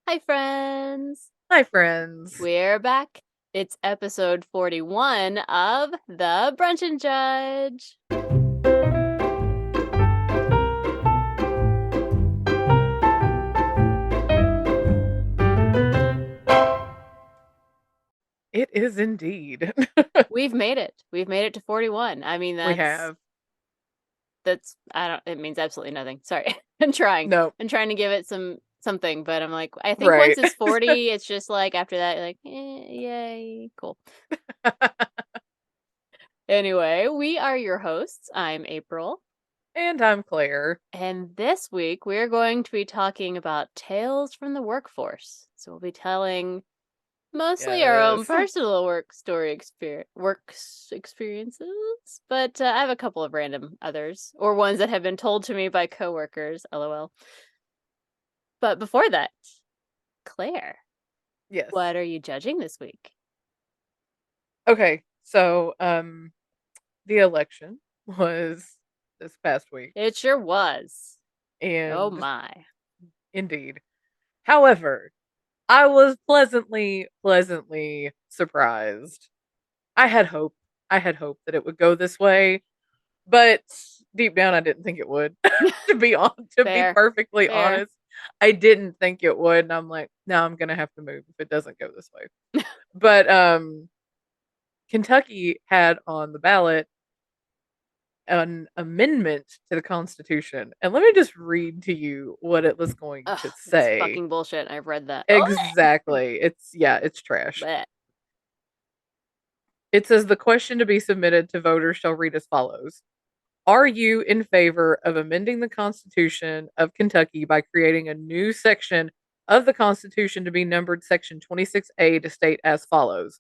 Hi, friends. Hi, friends. We're back. It's episode 41 of the Brunch and Judge. It is indeed. We've made it. We've made it to 41. I mean, We that's have. I don't it means absolutely nothing. Sorry. I'm trying. No, I'm trying to give it something, but I'm like, I think once right. it's 40, it's just like after that, you're like, yay, cool. Anyway, we are your hosts. I'm April. And I'm Claire. And this week, we're going to be talking about tales from the workforce. So we'll be telling mostly our own Yes. personal experiences, but I have a couple of random others, or ones that have been told to me by coworkers, lol. But before that, Claire, Yes. what are you judging this week? Okay, so the election was this past week, It sure was. Oh and my. indeed. However, I was pleasantly surprised. I had hope. I had hope that it would go this way, but deep down I didn't think it would. To be Fair. perfectly Fair. honest, I didn't think it would, and I'm like, no, I'm gonna have to move if it doesn't go this way. But Kentucky had on the ballot an amendment to the Constitution, and let me just read to you what it was going Ugh, to it's say. fucking bullshit. I've read that. Oh, Exactly. It's trash. bleh. It says the question to be submitted to voters shall read as follows. Are you in favor of amending the Constitution of Kentucky by creating a new section of the Constitution to be numbered Section 26A to state as follows?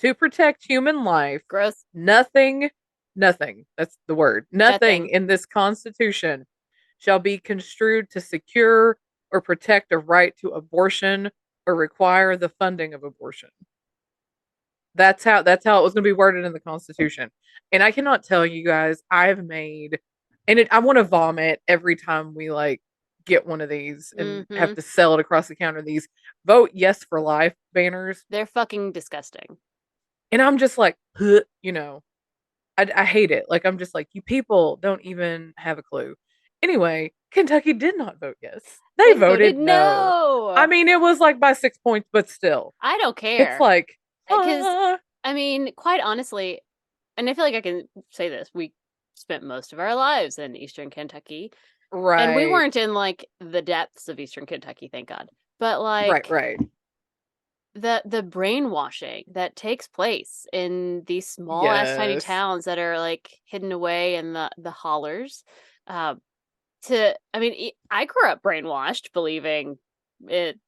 To protect human life, Gross. nothing, that's the word, nothing Nothing. in this Constitution shall be construed to secure or protect a right to abortion or require the funding of abortion. That's how it was going to be worded in the Constitution. And I cannot tell you guys, I've made, I want to vomit every time we like get one of these and have Mm-hmm. to sell it across the counter. These vote yes for life banners, They're fucking disgusting. and I'm just like, huh, I hate it. Like I'm just like, you people don't even have a clue. Anyway, Kentucky did not vote yes. They They voted voted no. I no. mean, it was like by 6 points, but still, I don't it's care. like, Because, I mean, quite honestly, and I feel like I can say this, we spent most of our lives in Eastern Kentucky, and we right. weren't in like the depths of Eastern Kentucky, thank God. But Right, like right. the brainwashing that takes place in these small ass tiny Yes. towns that are like hidden away in the hollers, uh, to I mean, I grew up brainwashed, believing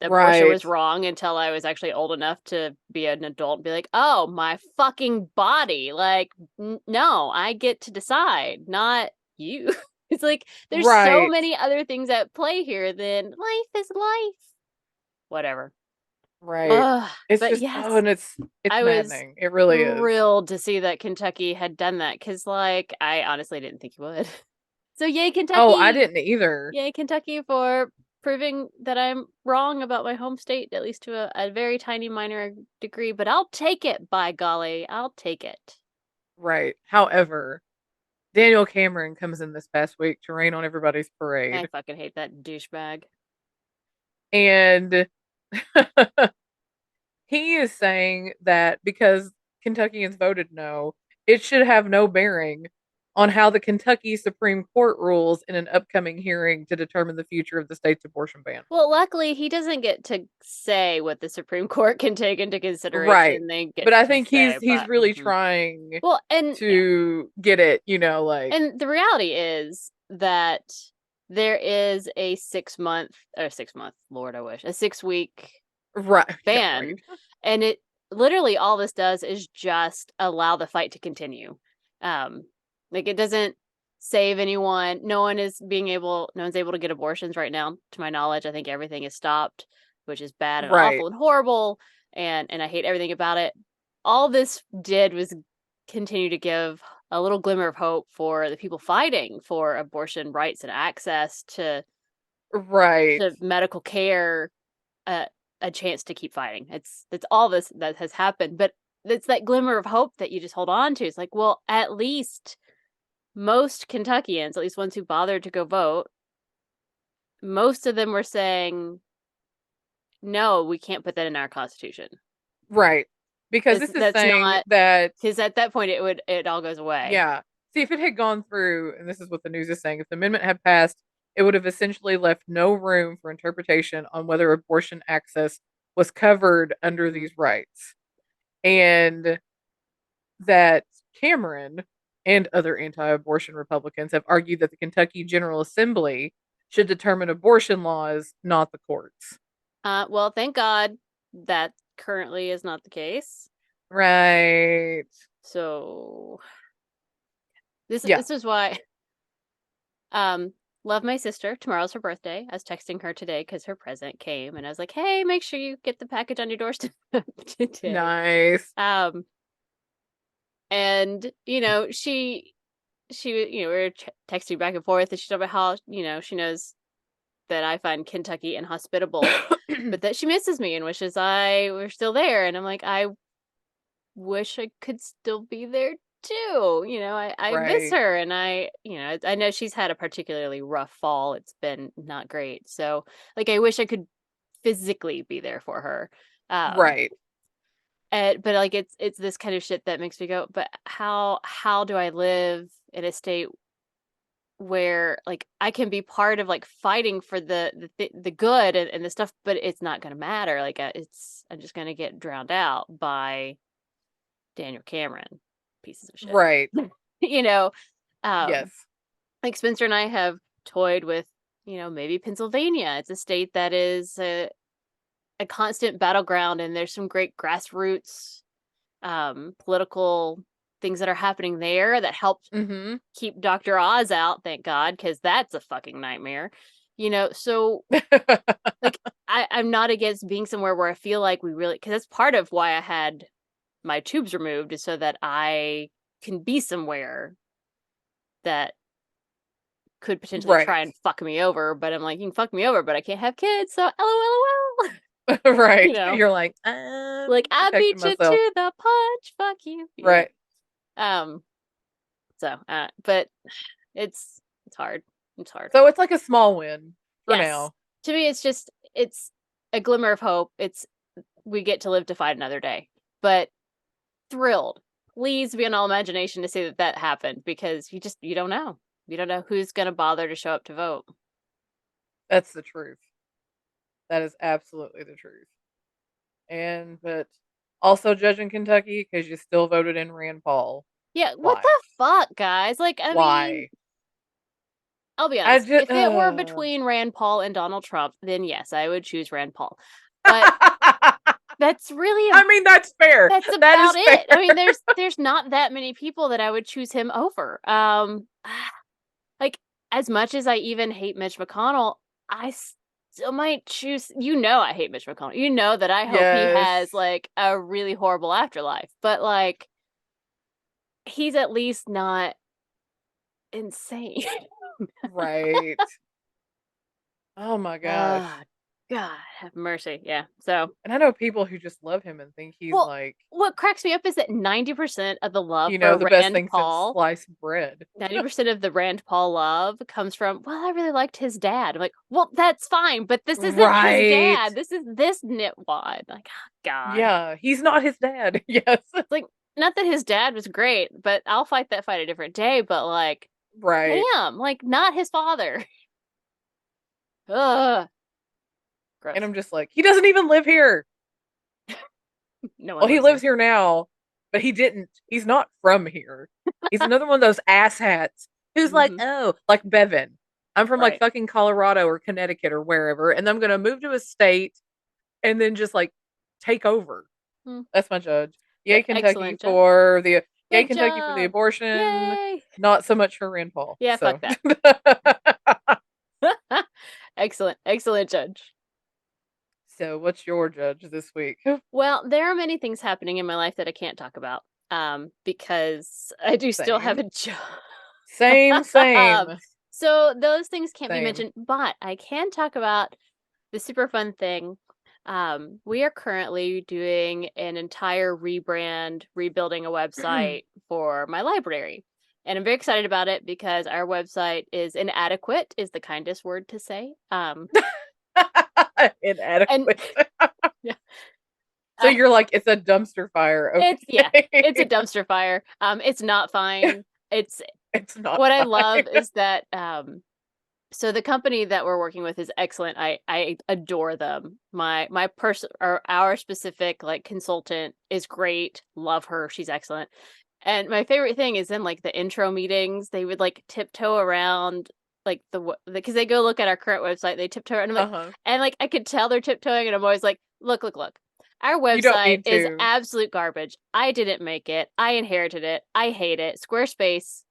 abortion was Right. wrong until I was actually old enough to be an adult and be like, "Oh, my fucking body. Like, no, I get to decide, not you." It's like there's so Right. many other things at play here than life is life. Whatever. Right. Ugh, It's but just yes, and it's I was maddening. It really is. thrilled to see that Kentucky had done that because, like, I honestly didn't think you would. So, yay, Oh, I Kentucky! didn't either. Yay, Kentucky, for proving that I'm wrong about my home state, at least to a very tiny minor degree. But I'll take it, by golly. I'll take it. Right. However, Daniel Cameron comes in this past week to rain on everybody's I parade. fucking hate that douchebag. And he is saying that because Kentuckians voted no, it should have no bearing on how the Kentucky Supreme Court rules in an upcoming hearing to determine the future of the state's abortion ban. Well, luckily, he doesn't get to say what the Supreme Court can take into Right. consideration. They get But I to think he's say, he's but really trying well, and yeah, to get it, like and the reality is that there is a 6 month or 6 month, Lord, I wish, a 6 week right. Yeah, right. ban, and it literally all this does is just allow the fight to continue. Um, like it doesn't save anyone. No one's able to get abortions right now, to my knowledge. I think everything is stopped, which is bad and Right. awful and horrible, and I hate everything about it. All this did was continue to give a little glimmer of hope for the people fighting for abortion rights and access Right. to medical care. a chance to keep fighting. It's all this that has happened, but it's that glimmer of hope that you just hold on to. It's like, well, at least most Kentuckians, at least ones who bothered to go vote, most of them were saying, no, we can't put that in our constitution. Right. Because this is That's saying not, that, because at that point it all goes away. yeah. See, if it had gone through, and this is what the news is saying, if the amendment had passed, it would have essentially left no room for interpretation on whether abortion access was covered under Mhm. these rights. And that Cameron and other anti abortion Republicans have argued that the Kentucky General Assembly should determine abortion laws, not the courts. Well, thank God that currently is not the case. Right. So this Yeah. this is why um love my sister. Tomorrow's her birthday. I was texting her today because her present came, and I was like, "Hey, make sure you get the package on your doorstep today." Nice. Um, and we were texting back and forth, and she talked about how she knows that I find Kentucky inhospitable, but that she misses me and wishes I were still there. And I'm like, I wish I could still be there too. I miss Right. her, and I know she's had a particularly rough fall. It's been not great. So like I wish I could physically be there for her. Right. But like it's this kind of shit that makes me go, but how do I live in a state where like I can be part of like fighting for the good and the stuff, but it's not going to matter. Like I'm just going to get drowned out by Daniel Cameron, pieces of shit. Right. you know, um, Yes. like Spencer and I have toyed with, maybe Pennsylvania. It's a state that is a constant battleground, and there's some great grassroots political things that are happening there that help Mm-hmm. keep Dr. Oz out, thank God, because that's a fucking nightmare. So like I'm not against being somewhere where I feel like we really, because that's part of why I had my tubes removed, is so that I can be somewhere that could potentially Right. try and fuck me over. But I'm like, you can fuck me over, but I can't have kids, so LOL. you Right. know, You're like, like I protecting beat you myself. to the punch, fuck you. Right. Um. So, but it's hard. It's hard. So it's like a small win for Yes. now. To me, it's a glimmer of hope. It's we get to live to fight another day. But thrilled. Please be an all imagination to say that happened, because you don't know. You don't know who's going to bother to show up to vote. That's the truth. That is absolutely the truth. But also judging Kentucky because you still voted in Rand Paul. Yeah, what Why? the fuck, guys? Like, I mean, Why? I'll be I honest. just. If it were between Rand Paul and Donald Trump, then yes, I would choose Rand Paul. But that's really I mean, that's fair. that's That about is fair. it. I mean, there's not that many people that I would choose him over. Like, as much as I even hate Mitch McConnell, I still might choose. I hate Mitch McConnell. You know that I hope he Yes. has like a really horrible afterlife. But like, he's at least not insane. Right. Oh my gosh. Ah, God have mercy. Yeah. So, And I know people who just love him and think he's well, like, what cracks me up is that 90% of the love for the best Rand thing since Paul, sliced bread. 90% of the Rand Paul love comes from, well, I really liked his dad. I'm like, well, that's fine, but this isn't his Right. dad. This is this nitwad. Like, oh, God. Yeah, he's not his dad. Yes. It's like, not that his dad was great, but I'll fight that fight a different day. But like, Right. damn, like, not his father. Ugh. And Gross. I'm just like, he doesn't even live here. No one Well, he lives here. lives here now, but he didn't. He's not from here. He's another one of those asshats who's like, hmm oh, like Bevan. I'm from like Right. fucking Colorado or Connecticut or wherever, and I'm gonna move to a state and then just like take over. Hmm. That's my judge. Yay, But Kentucky excellent job. for the yay, Good Kentucky for the job. abortion. Yay. Not so much for Rand Paul. Yeah, fuck So that. Excellent. Excellent, Judge. So what's your judge this week? Well, there are many things happening in my life that I can't talk about because I do still have Same. a job. Same, same. So those things can't be Same. mentioned, but I can talk about the super fun thing We are currently doing an entire rebrand, rebuilding a website for my library. And I'm very excited about it because our website is inadequate, is the kindest word to say. And Inadequate. yeah, So you're like, it's a dumpster fire. it's a Okay. dumpster fire. It's not fine. It's It's not what I fine. love is that so the company that we're working with is excellent. I adore them. My person or our specific like consultant is great. Love her. She's excellent. And my favorite thing is in like the intro meetings, they would like tiptoe around like because they go look at our current website, they tiptoe around, and I'm like, Uh-huh. and like I could tell they're tiptoeing, and I'm always like, look. Our You don't website need is to. absolute garbage. I didn't make it. I inherited it. I hate it. Squarespace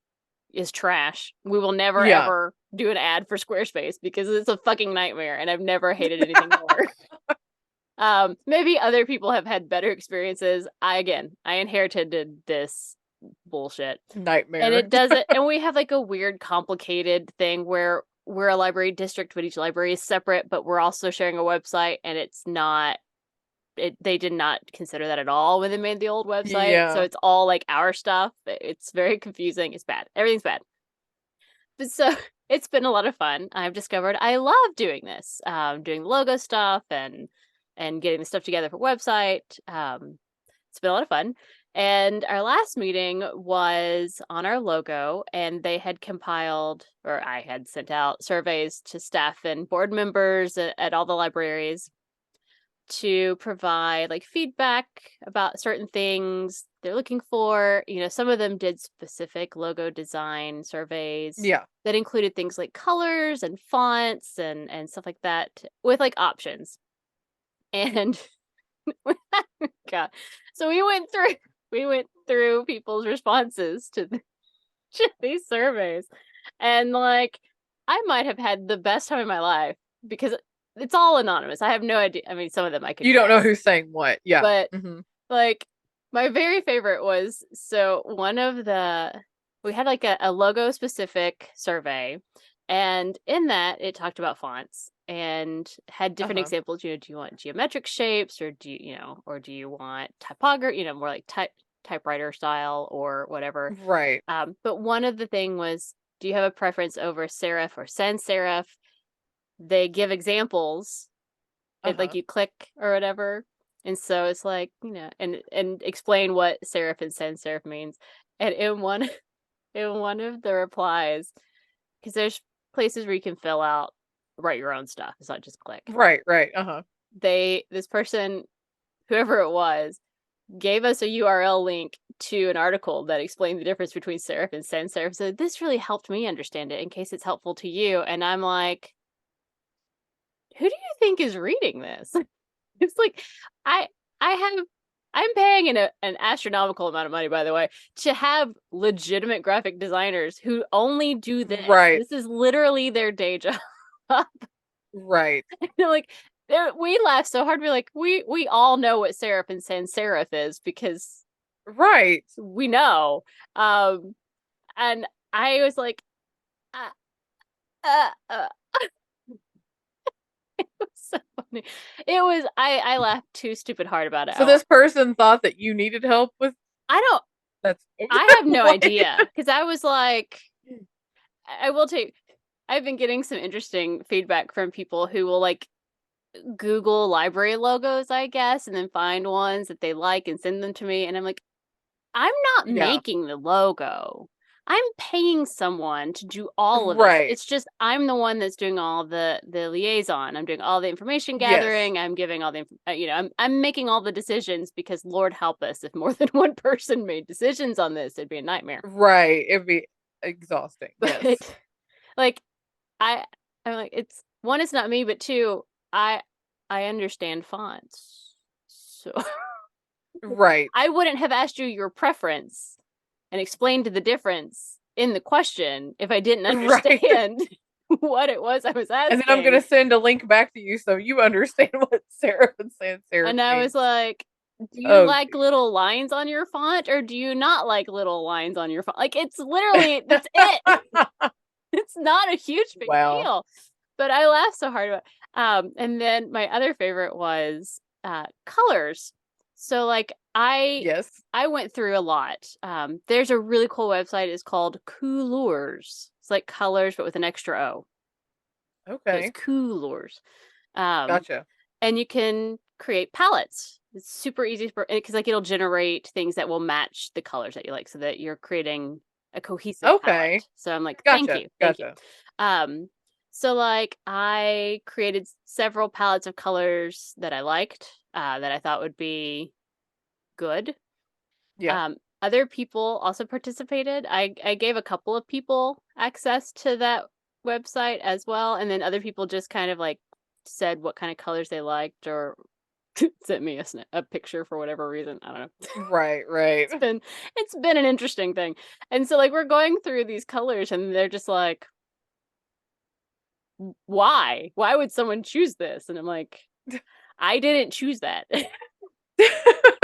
is trash. We will never Yeah. ever do an ad for Squarespace because it's a fucking nightmare, and I've never hated anything more. Maybe other people have had better experiences. I inherited this bullshit. And Nightmare. it doesn't, and we have like a weird complicated thing where we're a library district, but each library is separate, but we're also sharing a website, and it's not they did not consider that at all when they made the old website. So Yeah. it's all like our stuff. It's very confusing. It's bad. Everything's bad. But so it's been a lot of fun. I've discovered I love doing this, doing logo stuff and getting the stuff together for website. It's been a lot of fun. And our last meeting was on our logo, and they had compiled, or I had sent out surveys to staff and board members at all the libraries to provide like feedback about certain things they're looking for. You know, some of them did specific logo design surveys Yeah. that included things like colors and fonts and stuff like that with like options. And God, so we went through people's responses to these surveys, and like I might have had the best time of my life because it's all anonymous. I have no idea. I mean, some of them I could You don't know guess, who's saying what. Yeah. but Hmm. like my very favorite was so one of the we had like a logo specific survey, and in that it talked about fonts and had different Uh-huh. examples. You know, do you want geometric shapes, or or do you want typography, more like typewriter style or whatever. Right. But one of the thing was, do you have a preference over serif or sans serif? They give examples, like Uh-huh. you click or whatever. And so it's like, and explain what serif and sans serif means. And in one of the replies, because there's places where you can write your own stuff. It's not just click. Right, right. Uh-huh. This person, whoever it was, gave us a URL link to an article that explained the difference between serif and sans serif. So this really helped me understand it in case it's helpful to you. And I'm like, who do you think is reading this? It's like I I have I'm paying an astronomical amount of money, by the way, to have legitimate graphic designers who only do this. Right. This is literally their day job. Right. Like we laugh so hard. We're like, we all know what serif and sans serif is because Right. we know. And I was like, uh, uh, uh. It was so funny. I laughed too stupid hard about it. So this person thought that you needed help with I don't that's I have no what? idea because I was like, I will take. I've been getting some interesting feedback from people who will like Google library logos, I guess, and then find ones that they like and send them to me. And I'm like, I'm not Yeah. making the logo. I'm paying someone to do all of this. Right. It's just I'm the one that's doing all the liaison. I'm doing all the information Yes. gathering. I'm giving all the I'm making all the decisions because Lord help us if more than one person made decisions on this, it'd be a nightmare. Right. It'd be exhausting. Yes. But like I I'm like it's one, it's not me, but two, I I understand fonts. So Right. I wouldn't have asked you your preference and explained the difference in the question if I didn't Right. understand what it was I was And then I'm gonna asking. send a link back to you so you understand what serif and sans serif And I was means. like, do you Oh, like little lines on your font or do you not like little lines on your font? Like, it's literally, that's it. It's not a huge big wow. deal. But I laughed so hard about it. And then my other favorite was colors. So like Yes. I went through a lot. There's a really cool website. It's called Coolors. It's like colors, but with an extra O. So it's Okay. Coolors. Um, Gotcha. and you can create palettes. It's super easy because like it'll generate things that will match the colors that you like, so that you're creating a cohesive Okay. palette. So I'm like, Gotcha. thank you. Gotcha. Um, so like I created several palettes of colors that I liked, that I thought would be good. Yeah. Other people also participated. I gave a couple of people access to that website as well, and then other people just kind of like said what kind of colors they liked, or sent me a picture for whatever reason. I don't know. Right, right. It's been an interesting thing. And so like we're going through these colors and they're just like, why? Why would someone choose this? And I'm like, I didn't choose that.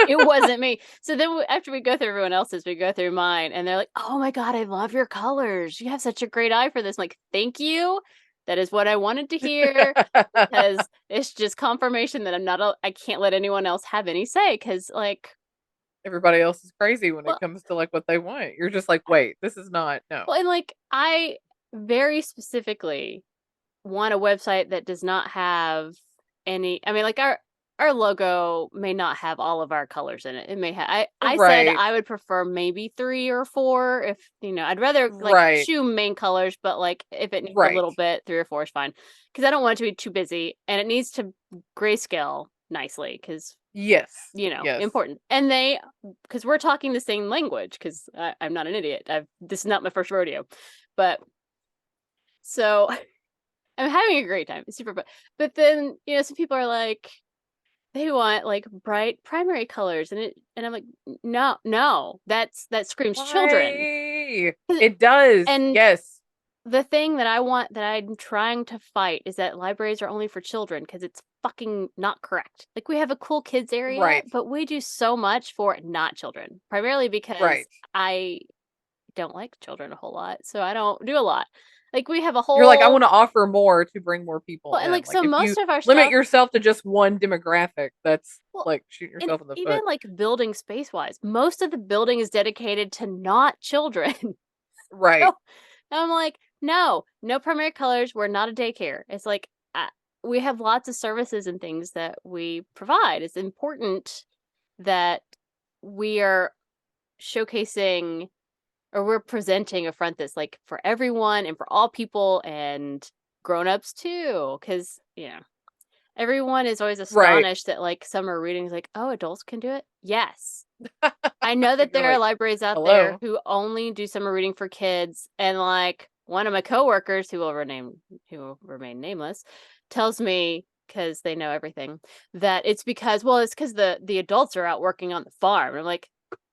It wasn't me. So then after we go through everyone else's, we go through mine, and they're like, "Oh my god, I love your colors. You have such a great eye for this." I'm like, "Thank you. That is what I wanted to hear, because it's just confirmation that I can't let anyone else have any say, because like, Everybody else is crazy when it well, comes to, like, what they want. You're just like, "Wait, this is not no." and like I very specifically want a website that does not have any. I mean, like our logo may not have all of our colors in it. It may have. I said Right. I would prefer maybe 3 or 4, if I'd rather like Right. 2 main colors, but like if it needs a Right. little bit, 3 or 4 is fine, because I don't want it to be too busy, and it needs to grayscale nicely, because Yes. Yes. important. And because we're talking the same language, because I'm not an idiot. This is not my first rodeo, but so I'm having a great time. It's super fun. But then, some people are like, they want like bright primary colors, and I'm like, no, no, that screams children. Why? It does. And Yes. the thing that I want, that I'm trying to fight, is that libraries are only for children, because it's fucking not correct. Like, we have a cool kids area, Right. but we do so much for not children, primarily because Right. I don't like children a whole lot, so I don't do a lot. Like, we have a You're like, "I whole wanna offer more to bring more people well, and in." like, Like, so if you most of our limit stuff. yourself to just one demographic, that's, Well, like, shooting and yourself in the even foot. like building space wise, most of the building is dedicated to not children. Right. So I'm like, no, no primary colors. We're not a daycare. It's like, we have lots of services and things that we provide. It's important that we are showcasing, or we're presenting a front that's like for everyone and for all people, and grown-ups too. Because, everyone is always Right. astonished that like summer reading is like, oh, adults can do it. Yes, I know that You're there are like, libraries out there "Hello?" who only do summer reading for kids, and like one of my coworkers, who will remain nameless, tells me, because they know everything, that it's because the adults are out working on the farm. I'm like,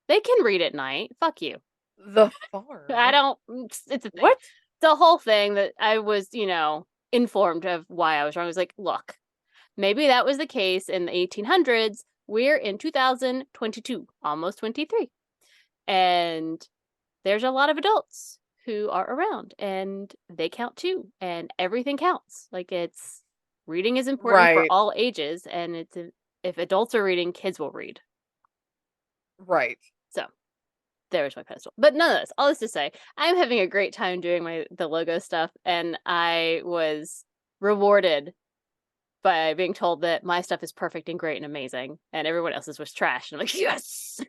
they can read at night. Fuck you. The I farm? don't. It's a thing. What? It's a whole thing that I was, informed of why I was wrong. I was like, look, maybe that was the case in the 1800s. We're in 2022, almost 23. And there's a lot of adults who are around, and they count too. And everything counts. Like, reading is important for Right. all ages. And if adults are reading, kids will read. Right. So there's my pedestal. But none of this, all this to say, I'm having a great time doing the logo stuff. And I was rewarded by being told that my stuff is perfect and great and amazing, and everyone else's was trash. And I'm like, yes,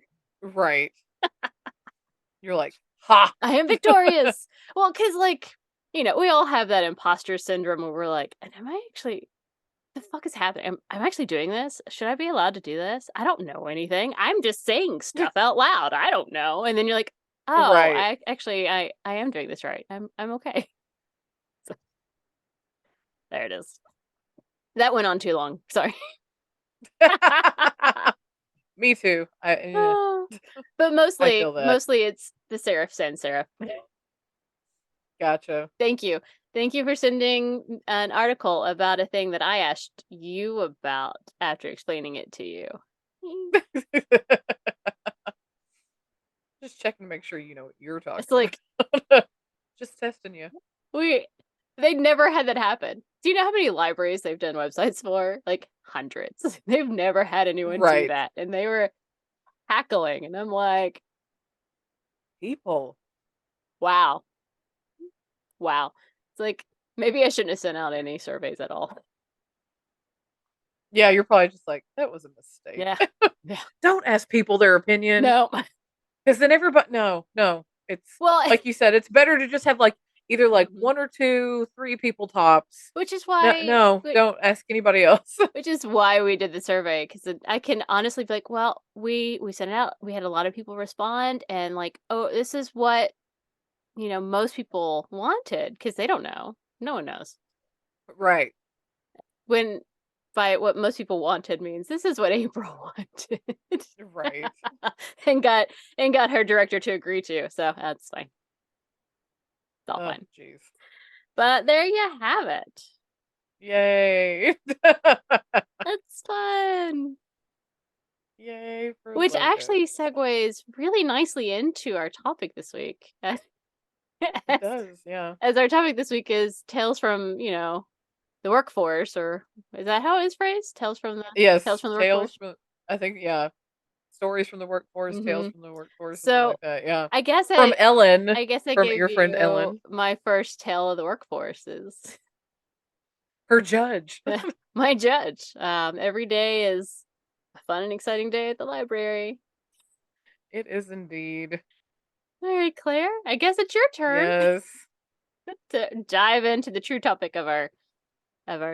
Right. You're like, "Ha!" I am victorious. Well, because like, we all have that imposter syndrome where we're like, am I actually, the fuck is happening? I'm actually doing this? Should I be allowed to do this? I don't know anything. I'm just saying stuff out loud. I don't know. And then you're like, oh, Right. I am doing this right. I'm okay. So there it is. That went on too long. Sorry. Me too. Oh, but I mostly feel that. mostly it's the serif sans serif. Gotcha. Thank you. Thank you for sending an article about a thing that I asked you about after explaining it to you. Just checking to make sure you know what you're It's talking like about. Just testing you. we they never had that happen. Do you know how many libraries they've done websites for? Like hundreds. They've never had anyone do Right. that. And they were hackling. And I'm like, People. wow. Wow. It's like, maybe I shouldn't have sent out any surveys at all. Yeah, you're probably just like, that was a mistake. Yeah. Yeah. Don't ask people their opinion. No. Because then everybody, no, no. It's Well, like you said, it's better to just have like either like mhm. one or two, three people tops. which is No, why, no, don't ask anybody else. which is why we did the survey, because I can honestly be like, well, we sent it out. We had a lot of people respond, and like, oh, this is what most people wanted, because they don't know. No one knows. Right, When by what most people wanted means this is what April wanted, right. and got her director to agree to. So that's fine. It's all Oh, fine. jeez. But there you have it. Yay. That's fun. Yay for Which logos. actually segues really nicely into our topic this week. as, It does, yeah. as our topic this week is tales from, the workforce, or is that how it's phrased? Tales Yes, from the tales workforce. from, I think, yeah. Stories from the workforce, tales Hmm. from the workforce, something So like that, yeah. I guess From I Ellen, I guess I from gave your friend you Ellen, my first tale of the workforce is her judge. my judge. Every day is a fun and exciting day at the library. It is indeed. All right, Claire. I guess it's your turn Yes. to dive into the true topic of our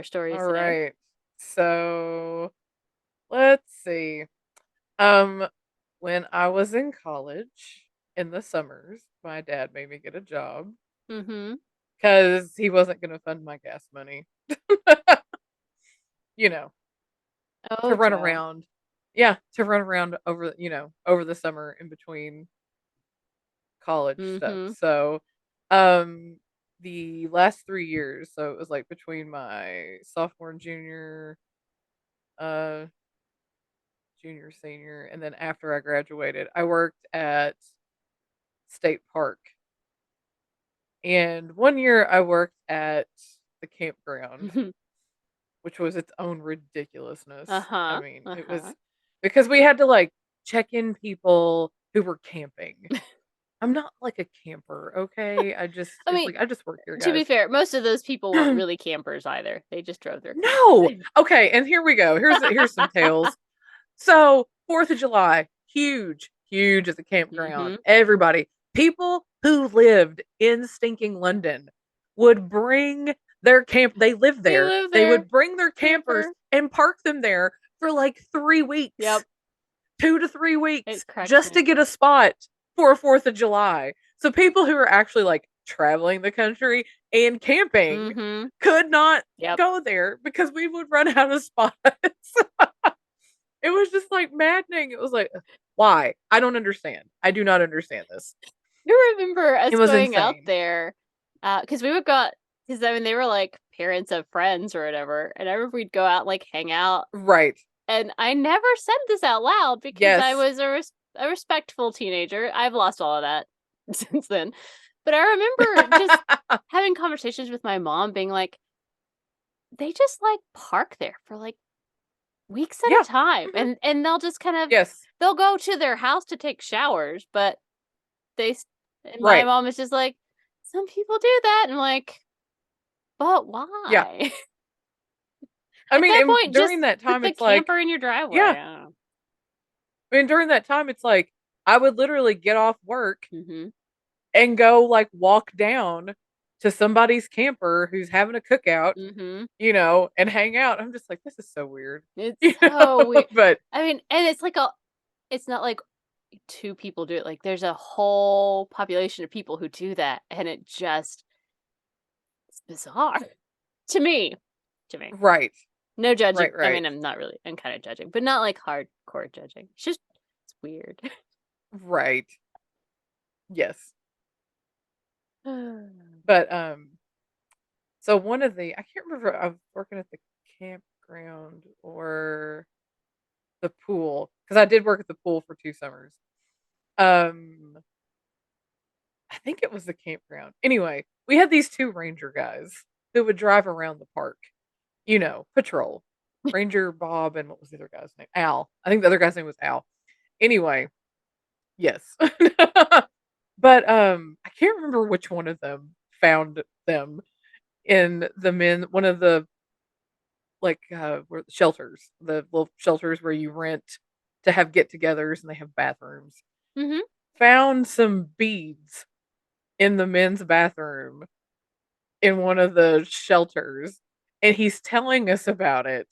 stories All today. right. So let's see. Um, when I was in college in the summers, my dad made me get a job Mm-hmm. because he wasn't going to fund my gas money, you know, to Oh, run Joe. around. Yeah, to run around over, over the summer in between college stuff. Mm-hmm. So, um, the last 3 years, so it was like between my sophomore and uh, junior, senior, and then after I graduated, I worked at State Park. And one year I worked at the campground, which was its own ridiculousness. I Uh-huh. mean, it was Uh-huh. because we had to like check in people who were camping. I'm not like a camper, okay? I It's mean, like I just work here, to be guys. fair, most of those people weren't really campers either. They just drove their No. cars. Okay, and here we go. Here's some tales. So, 4th of July, huge, huge at the campground. Mm-hmm. Everybody, people who lived in stinking London would bring their camp, they lived We there. live They there. would bring their campers Camper. and park them there for like 3 weeks, Yep. 2 to 3 weeks It cracks just me to up. get a spot for a 4th of July. So people who are actually like traveling the country and camping Mm-hmm. could not Yep. go there because we would run out of spots. It was just like maddening. It was like, why? I don't understand. I do not understand this. I remember us It was going out insane. there, because we would go out, because I mean they were like parents of friends or whatever, and I remember we'd go out, like, hang out, Right. and I never said this out loud because I Yes. was a respectful teenager. I've lost all of that since then, but I remember just having conversations with my mom, being like, they just like park there for like weeks at a Yeah. time, Mhm. and they'll just kind of Yes. they'll go to their house to take showers, but they s- and my Right. mom is just like, some people do that, and I'm like, but Yeah. why? I At mean, that and point, just during that put time, the it's like, camper in your driveway. yeah. I don't know. I mean, during that time, it's like I would literally get off work Mm-hmm. and go like walk down to somebody's camper who's having a cookout, Mm-hmm. and hang out. I'm just like, this is so weird, It's so weird. But I mean, and it's not like two people do it. Like, there's a whole population of people who do that, and it's bizarre to me. To me, right, no judging. right, I right, mean, I'm not really. I'm kind of judging, but not like hardcore judging. It's weird. right. Yes. But so one of the I can't remember I was working at the campground or the pool because I did work at the pool for 2 summers. Um, I think it was the campground. Anyway, we had these two ranger guys. who would drive around the park, patrol. Ranger Bob and what was the other guy's name? Al. I think the other guy's name was Al. Anyway, yes. But I can't remember which one of them found them in the men one of the like where shelters, the little shelters where you rent to have get-togethers and they have bathrooms. Mm-hmm. Found some beads in the men's bathroom in one of the shelters, and he's telling us about it.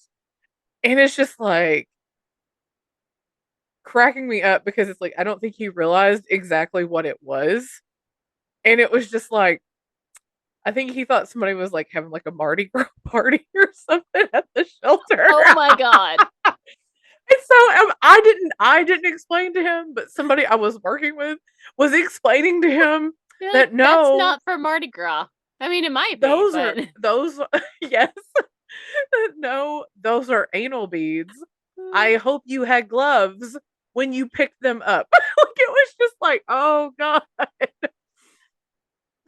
And it's just like cracking me up because it's like I don't think he realized exactly what it was. And it was just like I think he thought somebody was like having like a Mardi Gras party or something at the shelter. Oh my God. And so I didn't explain to him, but somebody I was working with was explaining to him You're like, that that's no, not for Mardi Gras. I mean, it might be, those but are those yes. No, those are anal beads. I hope you had gloves when you picked them up. Like it was just like, oh god.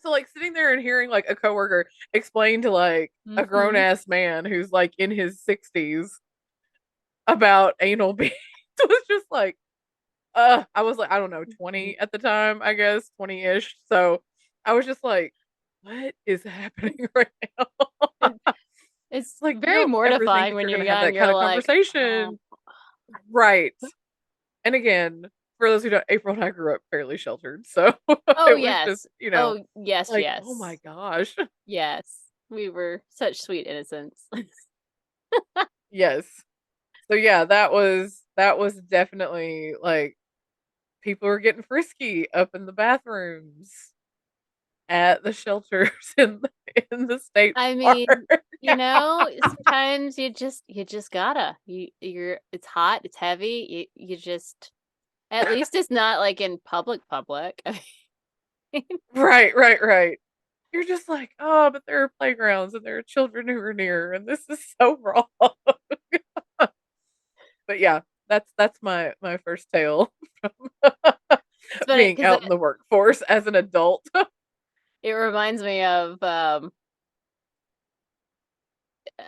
So like sitting there and hearing like a coworker explain to like a grown mm-hmm. ass man who's like in his 60s about anal beads was just like I was like, I don't know, 20 at the time, I guess, 20-ish. So I was just like, what is happening right now? It's Like you very don't ever think mortifying that when you're you're gonna have young. that kind You're of like, oh, conversation. Right. And again, for those who don't, April and I grew up fairly sheltered. So oh it was just, yes. Oh yes, like, oh my yes. gosh. Yes. We were such sweet innocents. Yes. So yeah, that was definitely like people were getting frisky up in the bathrooms at the shelters in the state I park. mean, sometimes you just gotta. You're it's hot, it's heavy. You just at least it's not like in public. I mean, Right, right, right. You're just like, oh, but there are playgrounds and there are children who are near, and this is so wrong. But yeah, that's my first tale from it's funny being because out in the workforce as an adult. it reminds me of I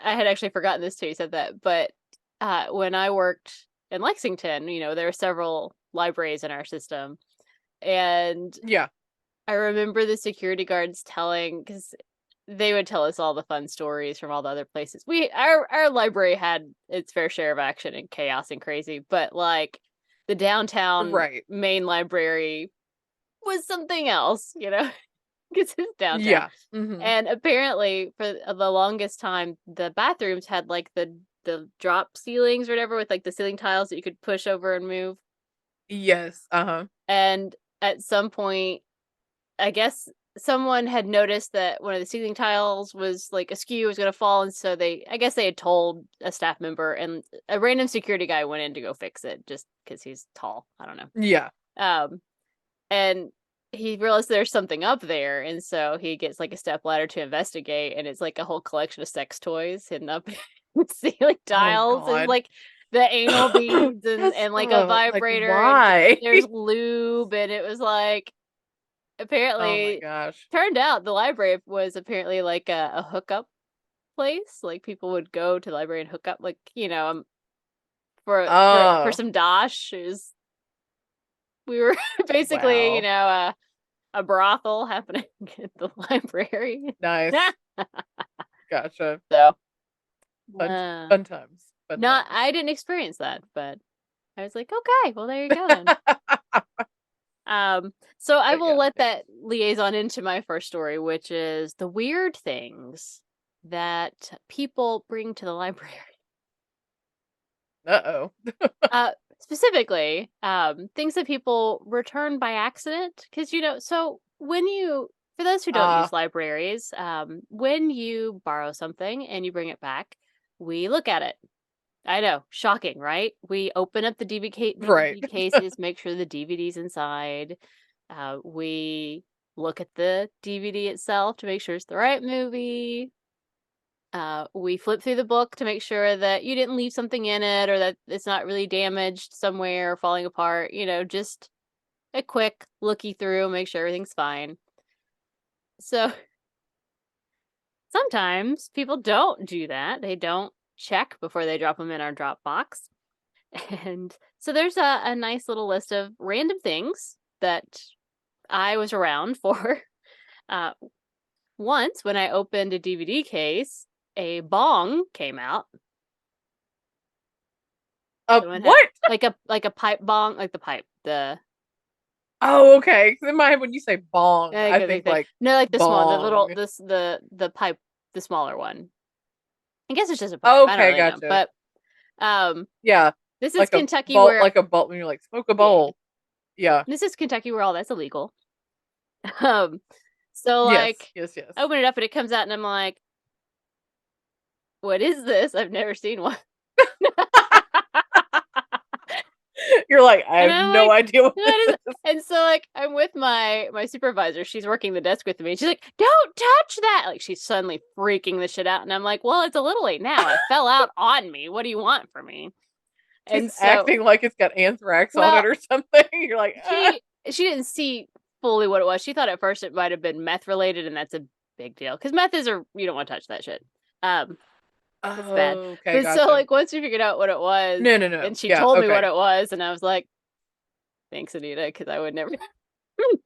had actually forgotten this too. You said that, but when I worked in Lexington, there are several libraries in our system, and Yeah. I remember the security guards telling because they would tell us all the fun stories from all the other places. Our library had its fair share of action and chaos and crazy, but like the downtown Right. main library was something else, because it's downtown. Yeah. Mhm. And apparently, for the longest time, the bathrooms had like the drop ceilings or whatever with like the ceiling tiles that you could push over and move. Yes. Uh-huh. And at some point, I guess someone had noticed that one of the ceiling tiles was like askew, was gonna fall, and so I guess they had told a staff member, and a random security guy went in to go fix it just because he's tall. I don't know. Yeah. Um, and he realized there's something up there, and so he gets like a step ladder to investigate, and it's like a whole collection of sex toys hidden up in ceiling Oh tiles, and god. like the anal beads and That's and like a like vibrator, and why? there's lube, and it was like Oh my apparently gosh. turned out the library was apparently like a hookup place. Like people would go to the library and hook up, like for Oh, some dosh. We were basically wow. a brothel happening at the library. Nice. Gotcha. So, Fun uh, fun times. Fun not times. I didn't experience that, but I was like, okay, well there you go then. So I But will yeah, let yeah. that liaison into my first story, which is the weird things that people bring to the library. Uh-oh. Specifically, things that people return by accident. Because, so for those who don't use Ah, libraries, when you borrow something and you bring it back, we look at it. I know, shocking, right? We open up the right. DVD cases, make sure the DVD's inside. We look at the DVD itself to make sure it's the right movie. We flip through the book to make sure that you didn't leave something in it or that it's not really damaged somewhere or falling apart. Just a quick looky through, make sure everything's fine. So sometimes people don't do that. They don't check before they drop them in our Dropbox. And so there's a nice little list of random things that I was around for. Uh, Once, when I opened a DVD case, a bong came out. Someone had What? like a pipe bong, like the pipe, the Oh, okay. 'Cause in my head, when you say bong, like I a big think thing. like No, like the small, the little, bong. this the pipe, the smaller one. I guess it's just a pipe. I don't Okay, really know, gotcha. but um, Yeah, this is like a Kentucky bowl, where like a bowl. When you're like smoke a yeah, bowl. Yeah. this is Kentucky where all that's illegal. Um, so Yes. like, Yes. Yes. I open it up and it comes out, and I'm like, "What is this? I've never seen one." You're like, I And have I'm no like, idea what this "What is?" is. And so like, I'm with my supervisor. She's working the desk with me. And she's like, "Don't touch that!" Like she's suddenly freaking the shit out, and I'm like, "Well, it's a little late now. It fell out on me. What do you want from me?" She's And so, acting like it's got anthrax on well, it or something. You're like, ah. she didn't see fully what it was. She thought at first it might have been meth related, and that's a big deal because meth is a you don't want to touch that shit. Um, it's bad. Okay, But so gotcha. like once we figured out what it was, No, no, no. and she Yeah, told me what okay. it was, and I was like, "Thanks, Anita," because I would never.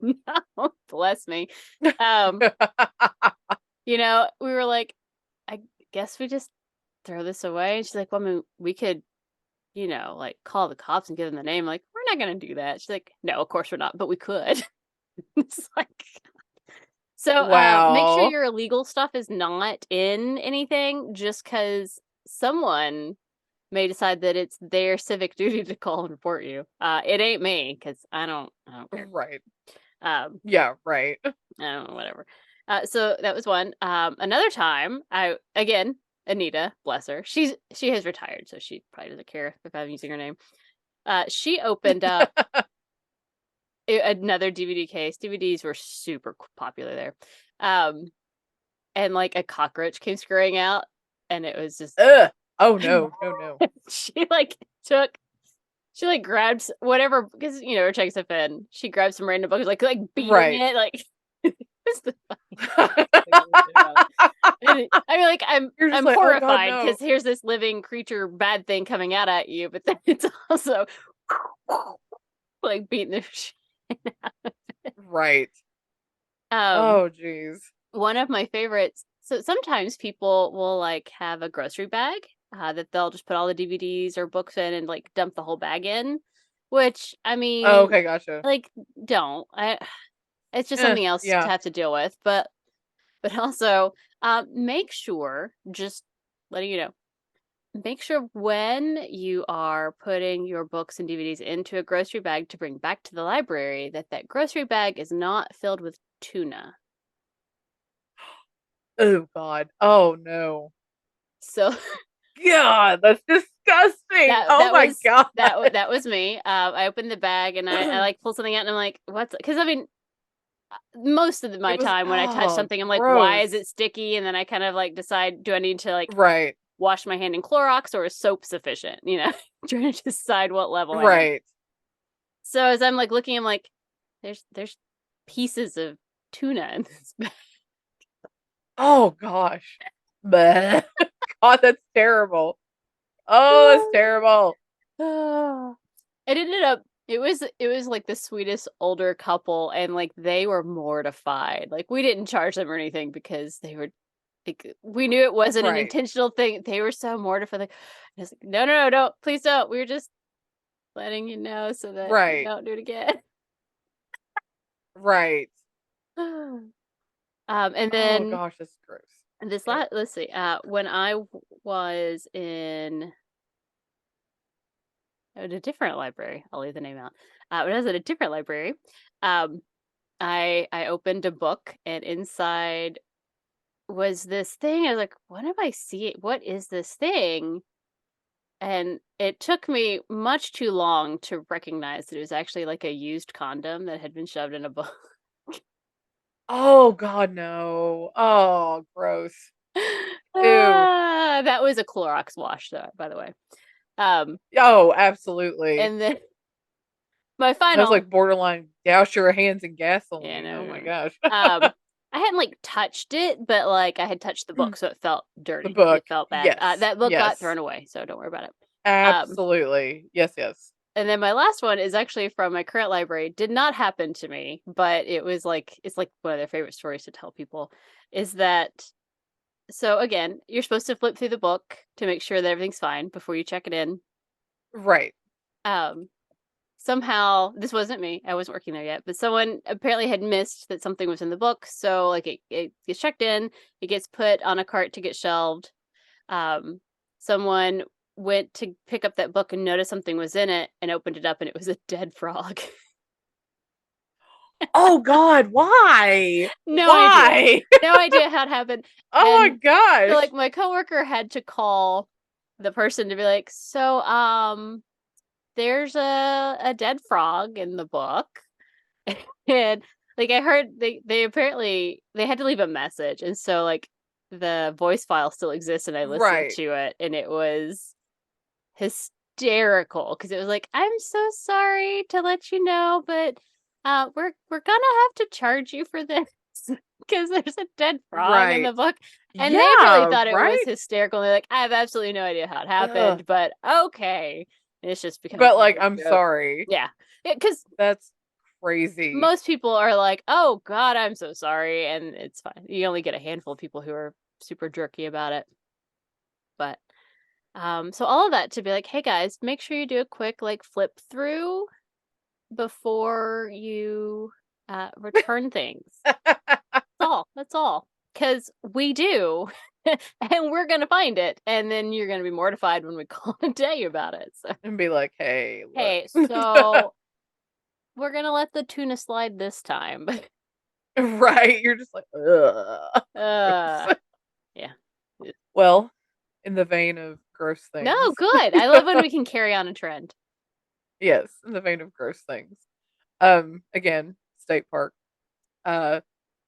No, bless me. Um, we were like, I guess we just throw this away. And she's like, "Well, I mean, we could, like call the cops and give them the name." I'm like, we're not gonna do that. She's like, "No, of course we're not, but we could." It's like, so make sure Wow. your illegal stuff is not in anything just because someone may decide that it's their civic duty to call and report you. It ain't me because I don't care. Right. Um, Yeah, right. I don't know, whatever. So that was one. Another time, I again, Anita, bless her, she has retired, so she probably doesn't care if I'm using her name. She opened up another DVD case. DVDs were super popular there, and like a cockroach came scurrying out, and it was just Ugh. Oh no, no, no. she like took she like grabbed whatever because her checks have been. She grabbed some random book, like beating Right. it, like it's the and I mean, like You're just I'm like, oh God, horrified because no. here's this living creature, bad thing coming out at you, but then it's also like beating the shit. Right. Um, Oh jeez. one of my favorites. So sometimes people will like have a grocery bag that they'll just put all the DVDs or books in and like dump the whole bag in, which I Oh, mean, okay, gotcha. like don't. It's just something else to Yeah. have to deal with, but also make sure just letting you know make sure when you are putting your books and DVDs into a grocery bag to bring back to the library that grocery bag is not filled with tuna. Oh God. Oh no. So God, that's disgusting. that Oh that my was God. that was me. I opened the bag and I like pulled something out and I'm like, what's because I mean most of my It was time when I touch something I'm like, why gross. is it sticky? And then I kind of like decide, do I need to like Right. wash my hand in Clorox or is soap sufficient? Trying to decide what level I need. Right. So as I'm like looking, I'm like, there's pieces of tuna in this bag. Oh gosh. Bleh. God, that's terrible. Oh, that's terrible. It ended up it was like the sweetest older couple and like they were mortified. Like we didn't charge them or anything because they were like we knew it wasn't an Right. intentional thing. They were so mortified. Like, I was like, no, no, no, don't, please don't. We were just letting you know so that you Right. don't do it again. Right. And Oh then gosh, that's gross. this Ew. last, let's see, when I was in at a different library, I'll leave the name out. When I was at a different library, um, I opened a book and inside was this thing. I was like, what am I seeing? What is this thing? And it took me much too long to recognize that it was actually like a used condom that had been shoved in a book. Oh God, no. Oh, gross. Ew. That was a Clorox wash, though, by the way. Um, Oh, absolutely. and then my That was final, like borderline douse your hands in yeah, gasoline. no, Oh no, my no. gosh. Um, I hadn't like touched it, but like I had touched the book, Mm. so it felt The dirty. book. It felt bad. Yes. That book got Yes. thrown away, so don't worry about it. Um, Absolutely. Yes, yes. and then my last one is actually from my current library. Did not happen to me, but it was like it's like one of their favorite stories to tell people. Is that so? Again, you're supposed to flip through the book to make sure that everything's fine before you check it in. Right. Um, Somehow this wasn't me. I wasn't working there yet, but someone apparently had missed that something was in the book. So like it gets checked in, it gets put on a cart to get shelved. Um, Someone went to pick up that book and noticed something was in it and opened it up and it was a dead frog. Oh God, why? No idea. Why? No idea how it happened. Oh my And so like gosh. my coworker had to call the person to be like, so there's a dead frog in the book. And like I heard they apparently they had to leave a message, and so like the voice file still exists, and I listened Right. to it, and it was hysterical because it was like, I'm so sorry to let you know, but we're gonna have to charge you for this because there's a dead frog in Right. the book. And they apparently Yeah, thought it was right? hysterical. And they're like, I have absolutely no idea how it Ugh. happened, but okay. And it's just become But kind like, of I'm a joke. sorry. Yeah. Because That's crazy. most people are like, "Oh God, I'm so sorry," and it's fine. You only get a handful of people who are super jerky about it. But so all of that to be like, "Hey guys, make sure you do a quick like flip through before you return things." That's all. That's all. Because we do, and we're gonna find it, and then you're gonna be mortified when we call and tell you about it. So, And be like, hey, hey, look. so we're gonna let the tuna slide this time. Right. You're just like, ugh. uh, Gross. yeah. Well, in the vein of gross No, things. good. I love when we can carry on a trend. Yes, in the vein of gross things. Again, state park. Uh,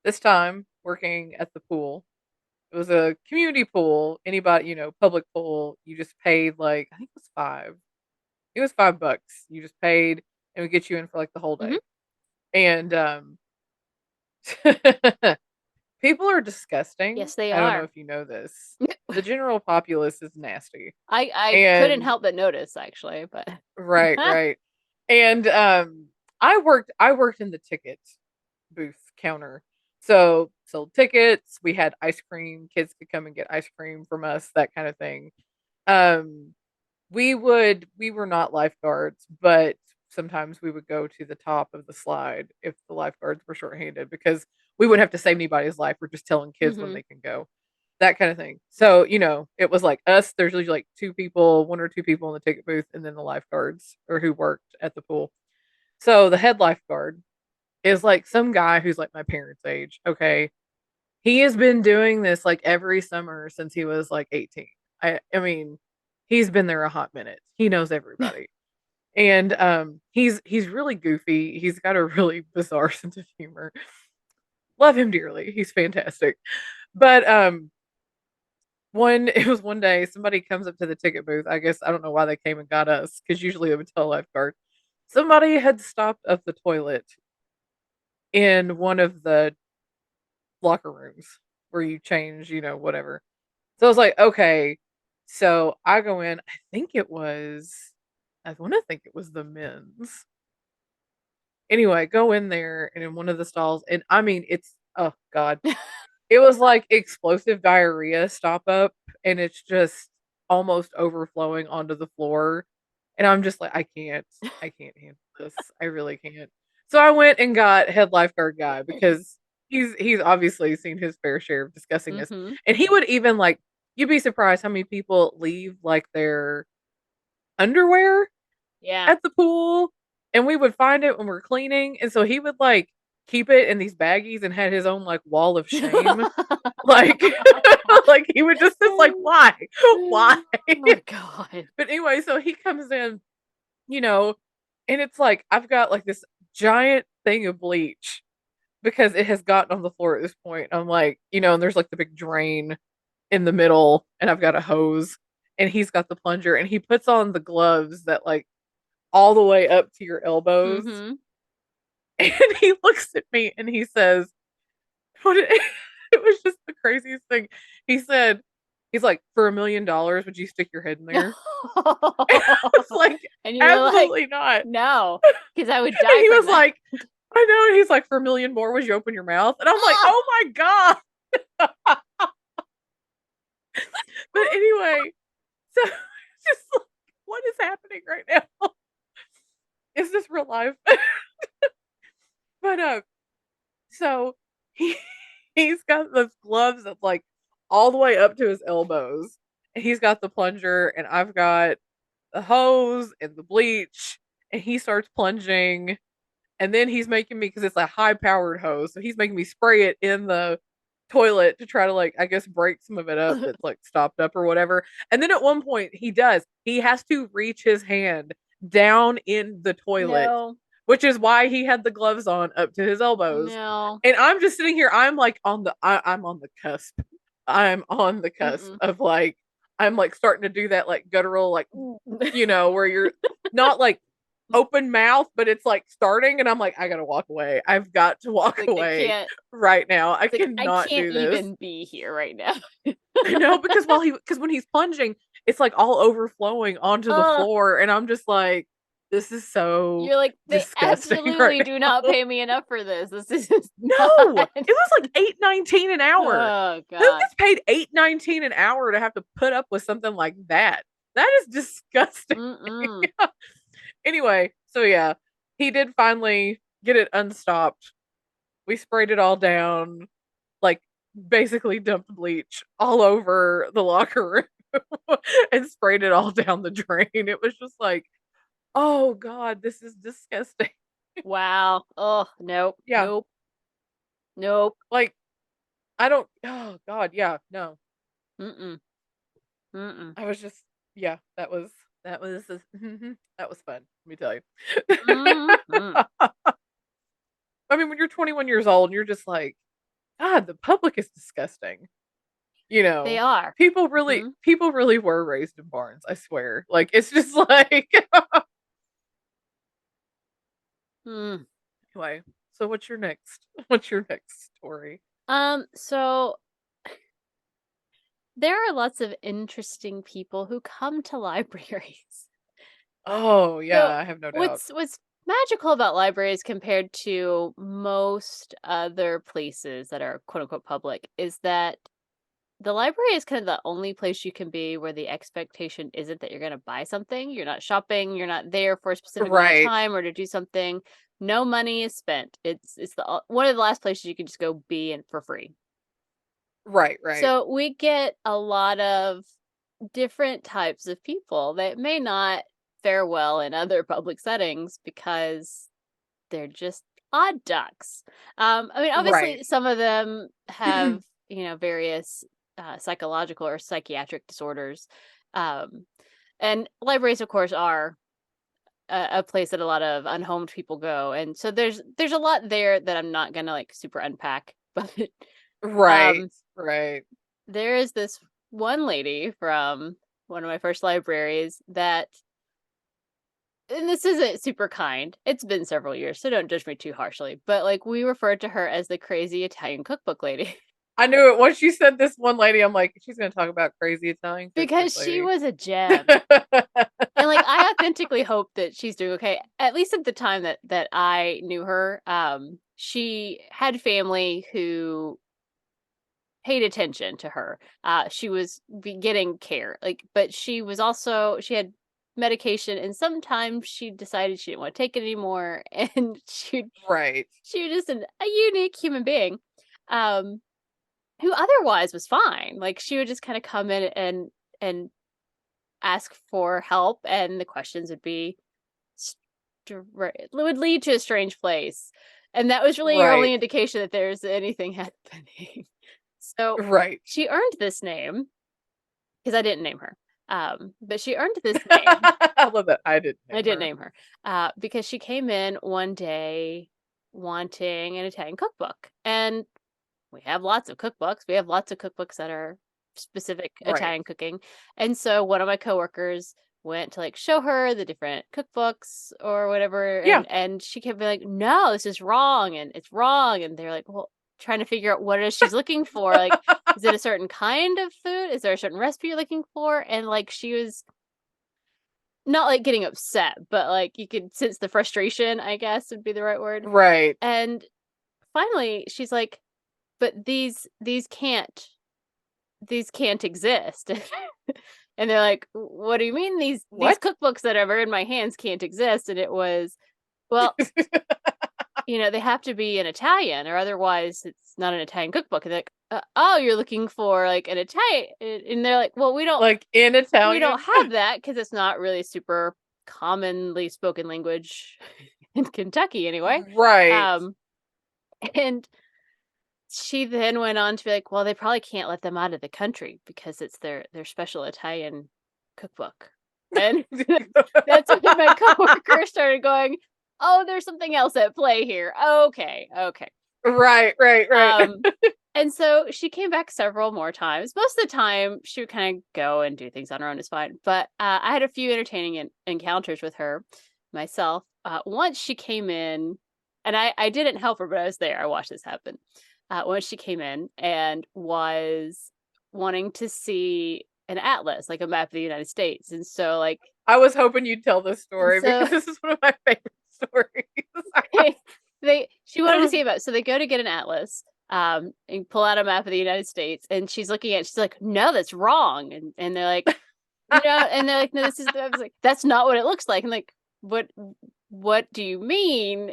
this time working at the pool. It was a community pool. Anybody, public pool. You just paid like I think it was five. It was $5. You just paid and would get you in for like the whole Mhm. day. And people are disgusting. Yes, they I don't know are. if you know this. The general populace is nasty. I couldn't And help but notice actually, but right, right. And I worked in the ticket booth counter. So sold tickets, we had ice cream, kids could come and get ice cream from us, that kind of thing. Um we were not lifeguards, but sometimes we would go to the top of the slide if the lifeguards were shorthanded because we wouldn't have to save anybody's life. We're just telling kids when mhm. they can go. That kind of thing. So, it was like us, there's usually like two people, one or two people in the ticket booth, and then the lifeguards or who worked at the pool. So the head lifeguard is like some guy who's like my parents' age. Okay. He has been doing this like every summer since he was like 18. I mean, he's been there a hot minute. He knows everybody. And he's really goofy. He's got a really bizarre sense of humor. Love him dearly. He's fantastic. But one it was one day somebody comes up to the ticket booth. I guess I don't know why they came and got us because usually they would tell lifeguard. Somebody had stopped up the toilet in one of the locker rooms where you change, whatever. So I was like, okay. So I go in. I want to think it was the men's. Anyway, go in there and in one of the stalls, and I mean, oh God, it was like explosive diarrhea stop up, and it's just almost overflowing onto the floor. And I'm just like, I can't handle this. I really can't. So I went and got head lifeguard guy because he's obviously seen his fair share of discussing this. Mhm. And he would even like you'd be surprised how many people leave like their underwear Yeah. at the pool, and we would find it when we're cleaning, and so he would like keep it in these baggies and had his own like wall of shame. Like like he would just it's like why? Why? Oh my god. But anyway, so he comes in, you know, and it's like I've got like this giant thing of bleach because it has gotten on the floor at this point. I'm like, and there's like the big drain in the middle, and I've got a hose, and he's got the plunger, and he puts on the gloves that like all the way up to your elbows. Mhm. And he looks at me and he says, It was just the craziest thing. He said, he's like, for $1 million, would you stick your head in there? And I was like, And you were like, absolutely not. no, because I would And die he from was that. like, I know. And he's like, for a million more, would you open your mouth? And I'm like, Ah! oh my God. But anyway, so it's just like, what is happening right now? Is this real life? But so he he's got those gloves that's like all the way up to his elbows. And he's got the plunger, and I've got the hose and the bleach, and he starts plunging. And then he's making me, because it's a high powered hose, so he's making me spray it in the toilet to try to, like, I guess, break some of it up that's like stopped up or whatever. And then at one point he has to reach his hand down in the toilet, No, which is why he had the gloves on up to his elbows. no. And I'm just sitting here, I'm like I'm on the cusp. I'm on the cusp Mm-mm. of, like, I'm like starting to do that, like, guttural, like, where you're not like open mouth, but it's like starting, and I'm like, I gotta walk away. I've got to walk Like, I away can't, right now. I like, I cannot can't do this. even be here right now. I know, because when he's plunging, it's like all overflowing onto the Oh, floor, and I'm just like, this is so you're like, they disgusting right absolutely do not now. pay me enough for this. This is No, not. it was like 8.19 an hour. Oh Who God. gets paid 8.19 an hour to have to put up with something like that? That is disgusting. Mm-mm. Anyway, so yeah, he did finally get it unstopped. We sprayed it all down, like, basically dumped bleach all over the locker room and sprayed it all down the drain. It was just like, oh God, this is disgusting. Wow. Oh, nope. Yeah, Nope. Nope. like, I don't, oh God, yeah, no. Mm-mm. Mm-mm. I was just, yeah, that was that was fun. Let me tell you. Mm-hmm. I mean, when you're 21 years old, and you're just like, God, the public is disgusting. You They know, are. Mm-hmm. people really were raised in barns. I swear. Like, it's just like, Mm. anyway. So What's your next story? So there are lots of interesting people who come to libraries. Oh yeah, So I have no doubt. what's magical about libraries compared to most other places that are quote unquote public is that the library is kind of the only place you can be where the expectation isn't that you're going to buy something. You're not shopping, you're not there for a specific amount of Right, time or to do something. No money is spent. It's the one of the last places you can just go be in for free. right. So we get a lot of different types of people that may not fare well in other public settings because they're just odd ducks. I mean, Right. obviously, some of them have, various psychological or psychiatric disorders. Um, and libraries, of course, are a place that a lot of unhomed people go. And so there's a lot there that I'm not gonna like super unpack. But Right. um, Right. there is this one lady from one of my first libraries that, and this isn't super kind. It's been several years, so don't judge me too harshly. But like we referred to her as the crazy Italian cookbook lady I knew it. Once you said this one lady, I'm like, she's gonna talk about crazy Italian cookbook because she lady. was a gem. And like I authentically hope that she's doing okay. At least at the time that I knew her, she had family who paid attention to her. She was getting care, like, but she had medication, and sometimes she decided she didn't want to take it anymore, and Right. she was just a unique human being, um, who otherwise was fine. Like she would just kind of come in and ask for help, and the questions would be would lead to a strange place, and that was really your only Right. indication that there's anything happening. So Right. she earned this name because I didn't name her. But she earned this name. I love that. I didn't I name didn't her. name her because she came in one day wanting an Italian cookbook, and we have lots of cookbooks. We have lots of cookbooks that are specific Right. Italian cooking, and so one of my coworkers went to like show her the different cookbooks or whatever, Yeah. and she kept being like, "No, this is wrong, and it's wrong," and they're like, "Well." trying to figure out what it is she's looking for. Like, is it a certain kind of food? Is there a certain recipe you're looking for? And like, she was not like getting upset, but like you could sense the frustration, I guess would be the right word. Right. And finally she's like, but these can't exist. And they're like, what do you mean these What? cookbooks that are in my hands can't exist? And it was, well, they have to be in Italian or otherwise it's not an Italian cookbook. And they're like, oh, you're looking for like an Italian. And they're like, well, we don't Like in Italian? have that because it's not really super commonly spoken language in Kentucky anyway. Right. And she then went on to be like, well, they probably can't let them out of the country because it's their special Italian cookbook. And that's when my coworker started going, oh, there's something else at play here. Okay. Right. And so she came back several more times. Most of the time, she would kind of go and do things on her own, is fine. But I had a few entertaining encounters with her myself. Once she came in, and I didn't help her, but I was there. I watched this happen. Once she came in and was wanting to see an atlas, like a map of the United States. And so, like, I was hoping you'd tell this story so because this is one of my favorite stories. she wanted to see about. So they go to get an atlas, and pull out a map of the United States, and she's looking at. She's like, "No, that's wrong." And they're like, "No," and they're like, "No, this is." I was like, "That's not what it looks like." And like, what do you mean?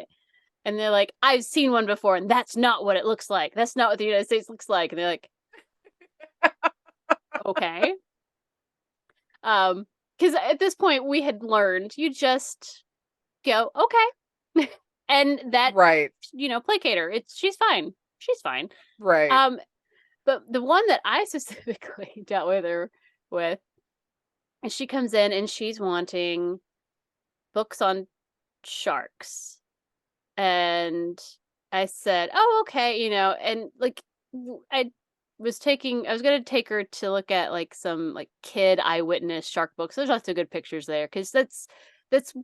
And they're like, I've seen one before, and that's not what it looks like. That's not what the United States looks like. And they're like, okay. Because at this point we had learned you just go, okay. And that, Right. placate her. She's fine. She's fine. Right. But the one that I specifically dealt with her with, and she comes in and she's wanting books on sharks. And I said, oh, okay, and like I was going to take her to look at like some like kid eyewitness shark books. There's lots of good pictures there because that's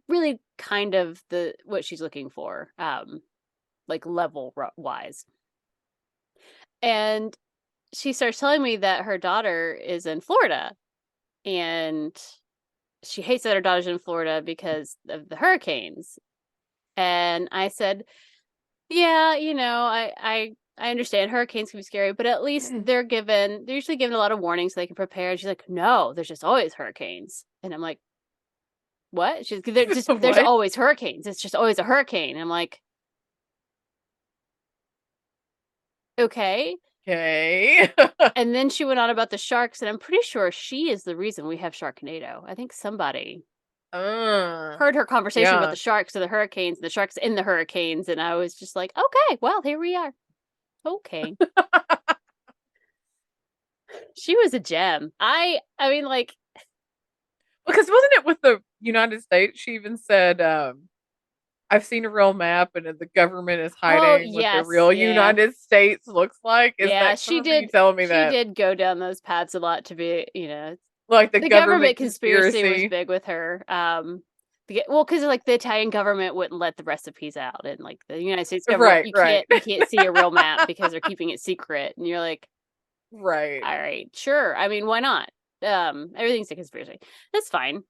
really kind of what she's looking for, like level wise. And she starts telling me that her daughter is in Florida and she hates that her daughter's in Florida because of the hurricanes. And I said, yeah, I understand hurricanes can be scary, but at least they're usually given a lot of warnings so they can prepare. And she's like, no, there's just always hurricanes. And I'm like, what? She's there's What? always hurricanes. It's just always a hurricane. And I'm like, okay. And then she went on about the sharks, and I'm pretty sure she is the reason we have Sharknado. I think somebody heard her conversation about the sharks and the hurricanes and the sharks in the hurricanes, and I was just like, okay, well, here we are. Okay. She was a gem. I mean, like, because wasn't it with the United States? She even said, I've seen a real map and the government is hiding what the real United States looks like. Is that she did. You telling me that? She did go down those paths a lot to be, like the government conspiracy was big with her. Because like the Italian government wouldn't let the recipes out, and like the United States government, you can't see a real map because they're keeping it secret. And you're like, right, all right, sure. I mean, why not? Everything's a conspiracy. That's fine.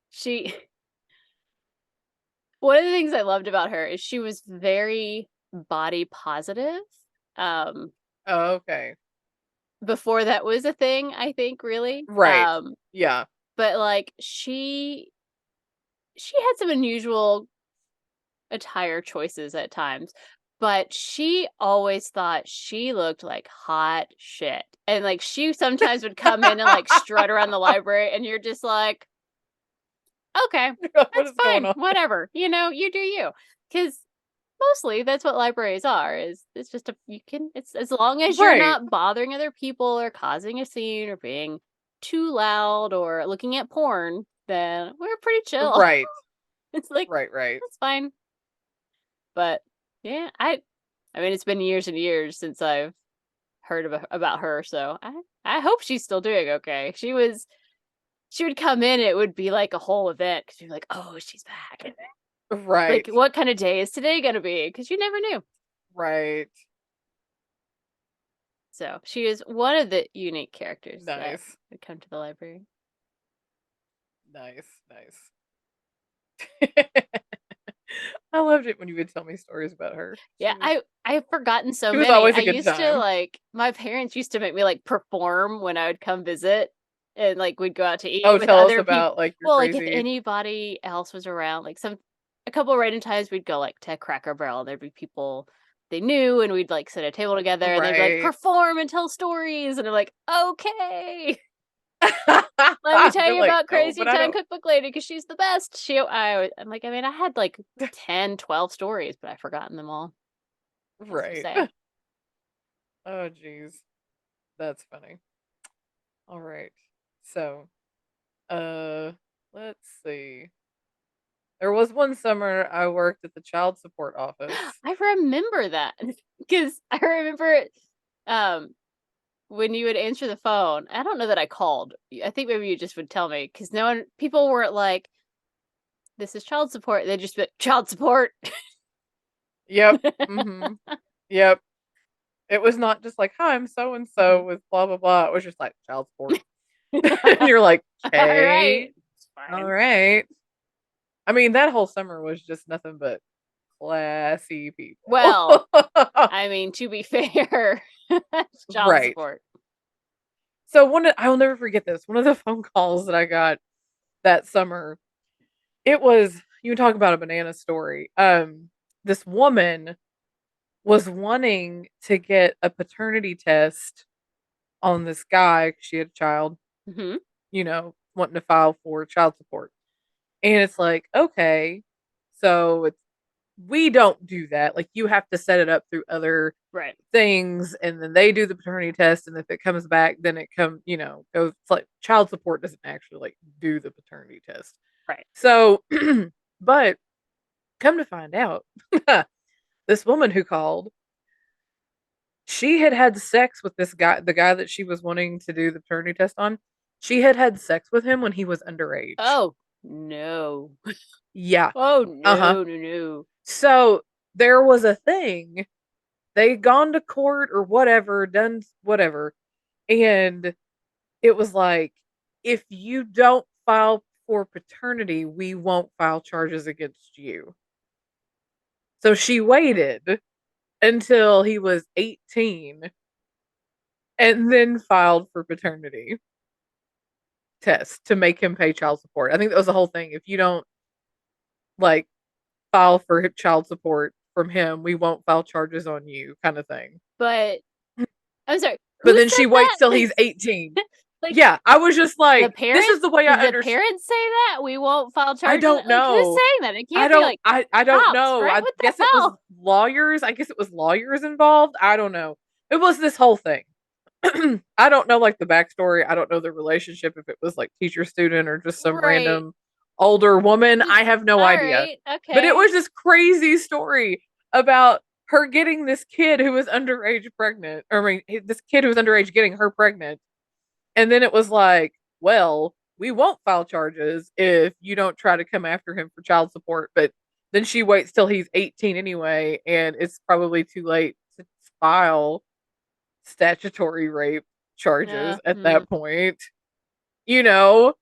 She. One of the things I loved about her is she was very body positive. Oh, okay. Before that was a thing, I think, really. Right. Yeah. But like she had some unusual attire choices at times, but she always thought she looked like hot shit. And like she sometimes would come in and like strut around the library, and you're just like, okay, that's fine, whatever, you do you. Because mostly that's what libraries are. It's just it's as long as you're not bothering other people or causing a scene or being too loud or looking at porn, then we're pretty chill. Right. It's like, right. That's fine. But yeah, I mean, it's been years and years since I've heard about her, so I hope she's still doing okay. She would come in, it would be like a whole event because you're like, oh, she's back. Right. Like, what kind of day is today going to be? Because you never knew. Right. So she is one of the unique characters that Nice. would come to the library. Nice. Nice. I loved it when you would tell me stories about her. Yeah, I've forgotten so She was many. always I a good used to time. like my parents used to make me like perform when I would come visit, and like we'd go out to eat Oh, with tell us other people. about like your Well, like if crazy. anybody else was around, like a couple random times we'd go like to Cracker Barrel. There'd be people they knew, and we'd like sit at a table together, and they'd be like Right. perform and tell stories, and I'm like, okay. Let me tell You're you like, about no, Crazy but I Time don't. Cookbook Lady because she's the best. I'm like, I mean, I had like 10, 12 stories, but I've forgotten them all. That's so Right. sad. Oh, geez. That's funny. All right. So, uh, let's see. There was one summer I worked at the child support office. I remember that because I remember um when you would answer the phone. I don't know that I called. I think maybe you just would tell me because people weren't like, "This is child support." They just be like, child support. Yep. Mm-hmm. Yep. It was not just like, hi, I'm so and so Mhm. with blah blah blah. It was just like child support. And you're like, All right, okay, it's all fine. right. I mean, that whole summer was just nothing but classy people. Well, I mean, to be fair, it's child Right. support. So I'll never forget this. One of the phone calls that I got that summer, it was you talk about a banana story. This woman was wanting to get a paternity test on this guy 'cause she had a child, Hmm. wanting to file for child support. And it's like, okay, so we don't do that. Like you have to set it up through other Right, things and then they do the paternity test and if it comes back then it goes it's like child support doesn't actually like do the paternity test. right. So but come to find out this woman who called, she had had sex with this guy, the guy that she was wanting to do the paternity test on. She had had sex with him when he was underage. Oh no. Yeah. Oh Uh-huh. no, no, no. So there was a thing. They'd gone to court or whatever, done whatever. And it was like, if you don't file for paternity, we won't file charges against you. So she waited until he was 18 and then filed for paternity test to make him pay child support. I think that was the whole thing. If you don't like file for child support from him, we won't file charges on you, kind of thing. But I'm sorry. But Who then she said waits till that? he's 18. Like Yeah, I was just the like, this is parents? the way Did I the understand. parents say that we won't file I charges? don't Like who's know. saying that? It can't be like I don't cops, know. right? I What the guess it was hell? lawyers. I guess it was lawyers involved. I don't know. It was this whole thing. I don't know like the backstory. I don't know the relationship if it was like teacher student or just some Right. random older woman. I have no All idea. right. But it Okay. was this crazy story about her getting this kid who was underage pregnant. Or I mean, this kid who was underage getting her pregnant. And then it was like, well, we won't file charges if you don't try to come after him for child support. But then she waits till he's 18 anyway, and it's probably too late to file statutory rape charges at Hmm. that point, you know?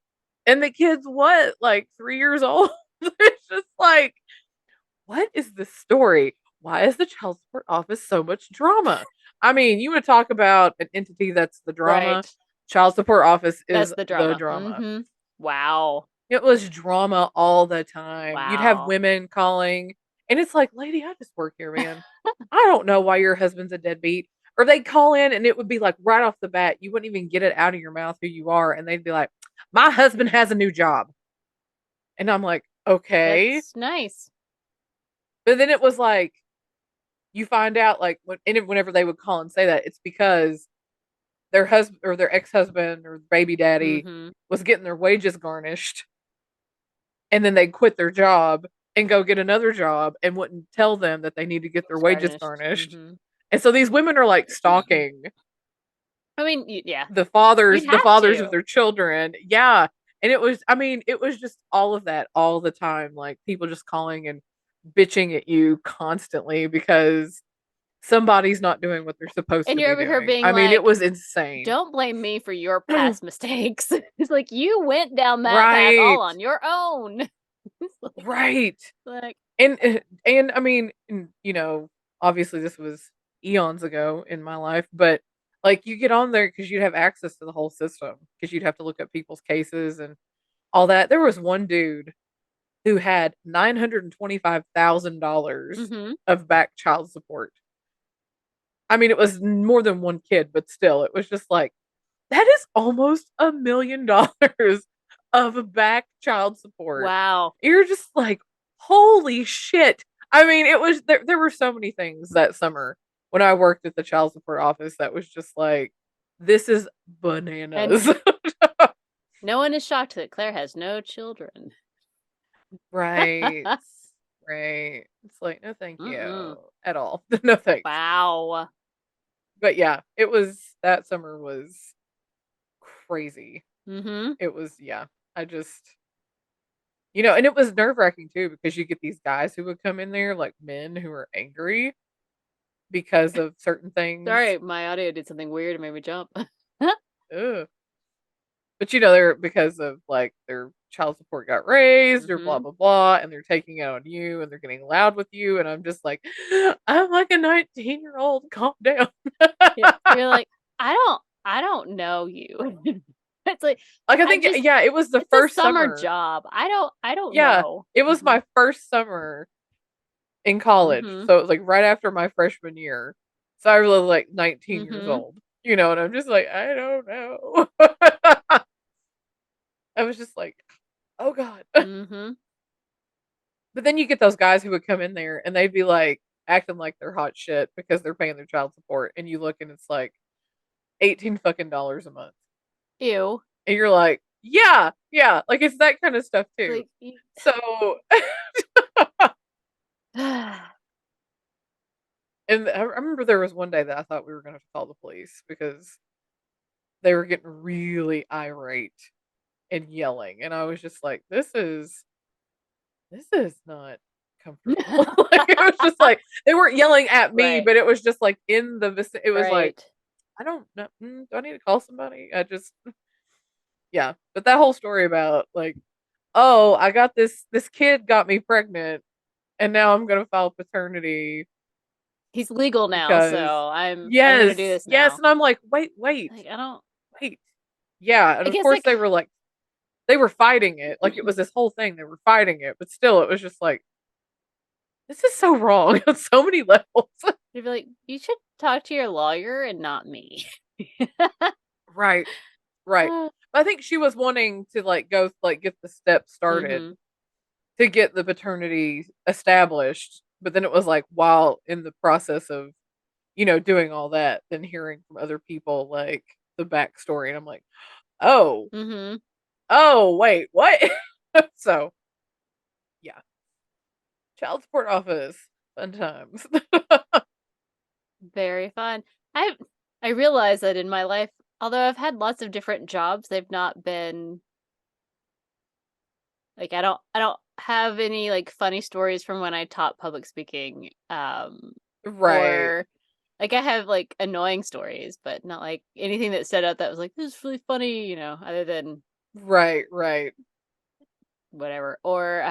And the kid's what, like 3 years old? It's just like, what is this story? Why is the child support office so much drama? I mean, you would talk about an entity that's the drama. Right. Child support office That's is the the drama. drama. Hmm. Wow. It was drama all the time. You'd have Wow. women calling, and it's like, lady, I just work here, man. I don't know why your husband's a deadbeat. Or they'd call in, and it would be like right off the bat, you wouldn't even get it out of your mouth who you are. And they'd be like, my husband has a new job. And I'm like, okay. That's nice. But then it was like, you find out like whenever they would call and say that, it's because their husband or their ex-husband or baby daddy Hmm. was getting their wages garnished, and then they'd quit their job and go get another job and wouldn't tell them that they need to get their It's wages garnished. garnished. Hmm. And so these women are like stalking I mean, yeah, the you'd fathers have of to. their children. Yeah. And it was, I mean, it was just all of that all the time. Like people just calling and bitching at you constantly because somebody's not doing what they're supposed And to you're be over here doing. being I mean, it like, was insane. don't blame me for your past mistakes. It's like you went down that path all Right. on your own. Right. Like, And I mean, you know, obviously this was eons ago in my life, but like you get on there because you'd have access to the whole system because you'd have to look at people's cases and all that. There was one dude who had $925,000 mm-hmm. of back child support. I mean, it was more than one kid, but still, it was just like that is almost $1 million of back child support. Wow. You're just like, holy shit. I mean, it was there were so many things that summer when I worked at the child support office that was just like, this is And bananas. no one is shocked that Claire has no children. Right. Right. It's like, no thank you Mm-mm. at all. No thanks. Wow. But yeah, it was that summer was crazy. Mm-hmm. It was, yeah. I just, you know, and it was nerve wracking too because you get these guys who would come in there, like men who are angry because of certain things. Sorry, my audio did something weird and made me jump. Ugh. But you know, they're because of like their child support got raised or blah Mm-hmm. blah blah, and they're taking it on you and they're getting loud with you, and I'm just like, I'm like a 19-year-old. Calm down. You're like, I don't know you. It's like Like I I think, just yeah, it was the it's a first summer summer. job. I don't Yeah, know. it was Mm-hmm. my first summer in college. Mm-hmm. So it was like right after my freshman year. So I was like 19 years Mm-hmm. old, you know, and I'm just like, I don't know. I was just like, oh God. Mm-hmm. But then you get those guys who would come in there and they'd be like acting like they're hot shit because they're paying their child support. And you look and it's like 18 fucking dollars a month. Ew. And you're like, yeah, yeah. Like it's that kind of stuff too. Like So, and I remember there was one day that I thought we were going to have to call the police because they were getting really irate and yelling. And I was just like, this is not comfortable. Like it was just like they weren't yelling at me, right. but it was just like in the it was like, Right. I don't know. Do I need to call somebody? I just yeah. But that whole story about like, oh, I got this kid got me pregnant and now I'm gonna file paternity He's legal now, because so I'm gonna do yes, this yes. now. And I'm like, wait, Like I don't wait. Yeah, and I of guess course like they were like they were fighting it. Like it was this whole thing. They were fighting it, but still it was just like this is so wrong on so many levels. you'd be like, you should talk to your lawyer and not me. Right. Right. I think she was wanting to like go like get the steps started Mm-hmm. to get the paternity established, but then it was like while in the process of, you know, doing all that, then hearing from other people like the backstory and I'm like, "Oh, Mm-hmm. oh, wait, what?" So, yeah. Child support office. Fun times. Very fun. I I realize that in my life, although I've had lots of different jobs, they've not been like I don't have any like funny stories from when I taught public speaking. Right. Or like I have like annoying stories, but not like anything that stood out that was like this is really funny, other than Right, right. whatever. Or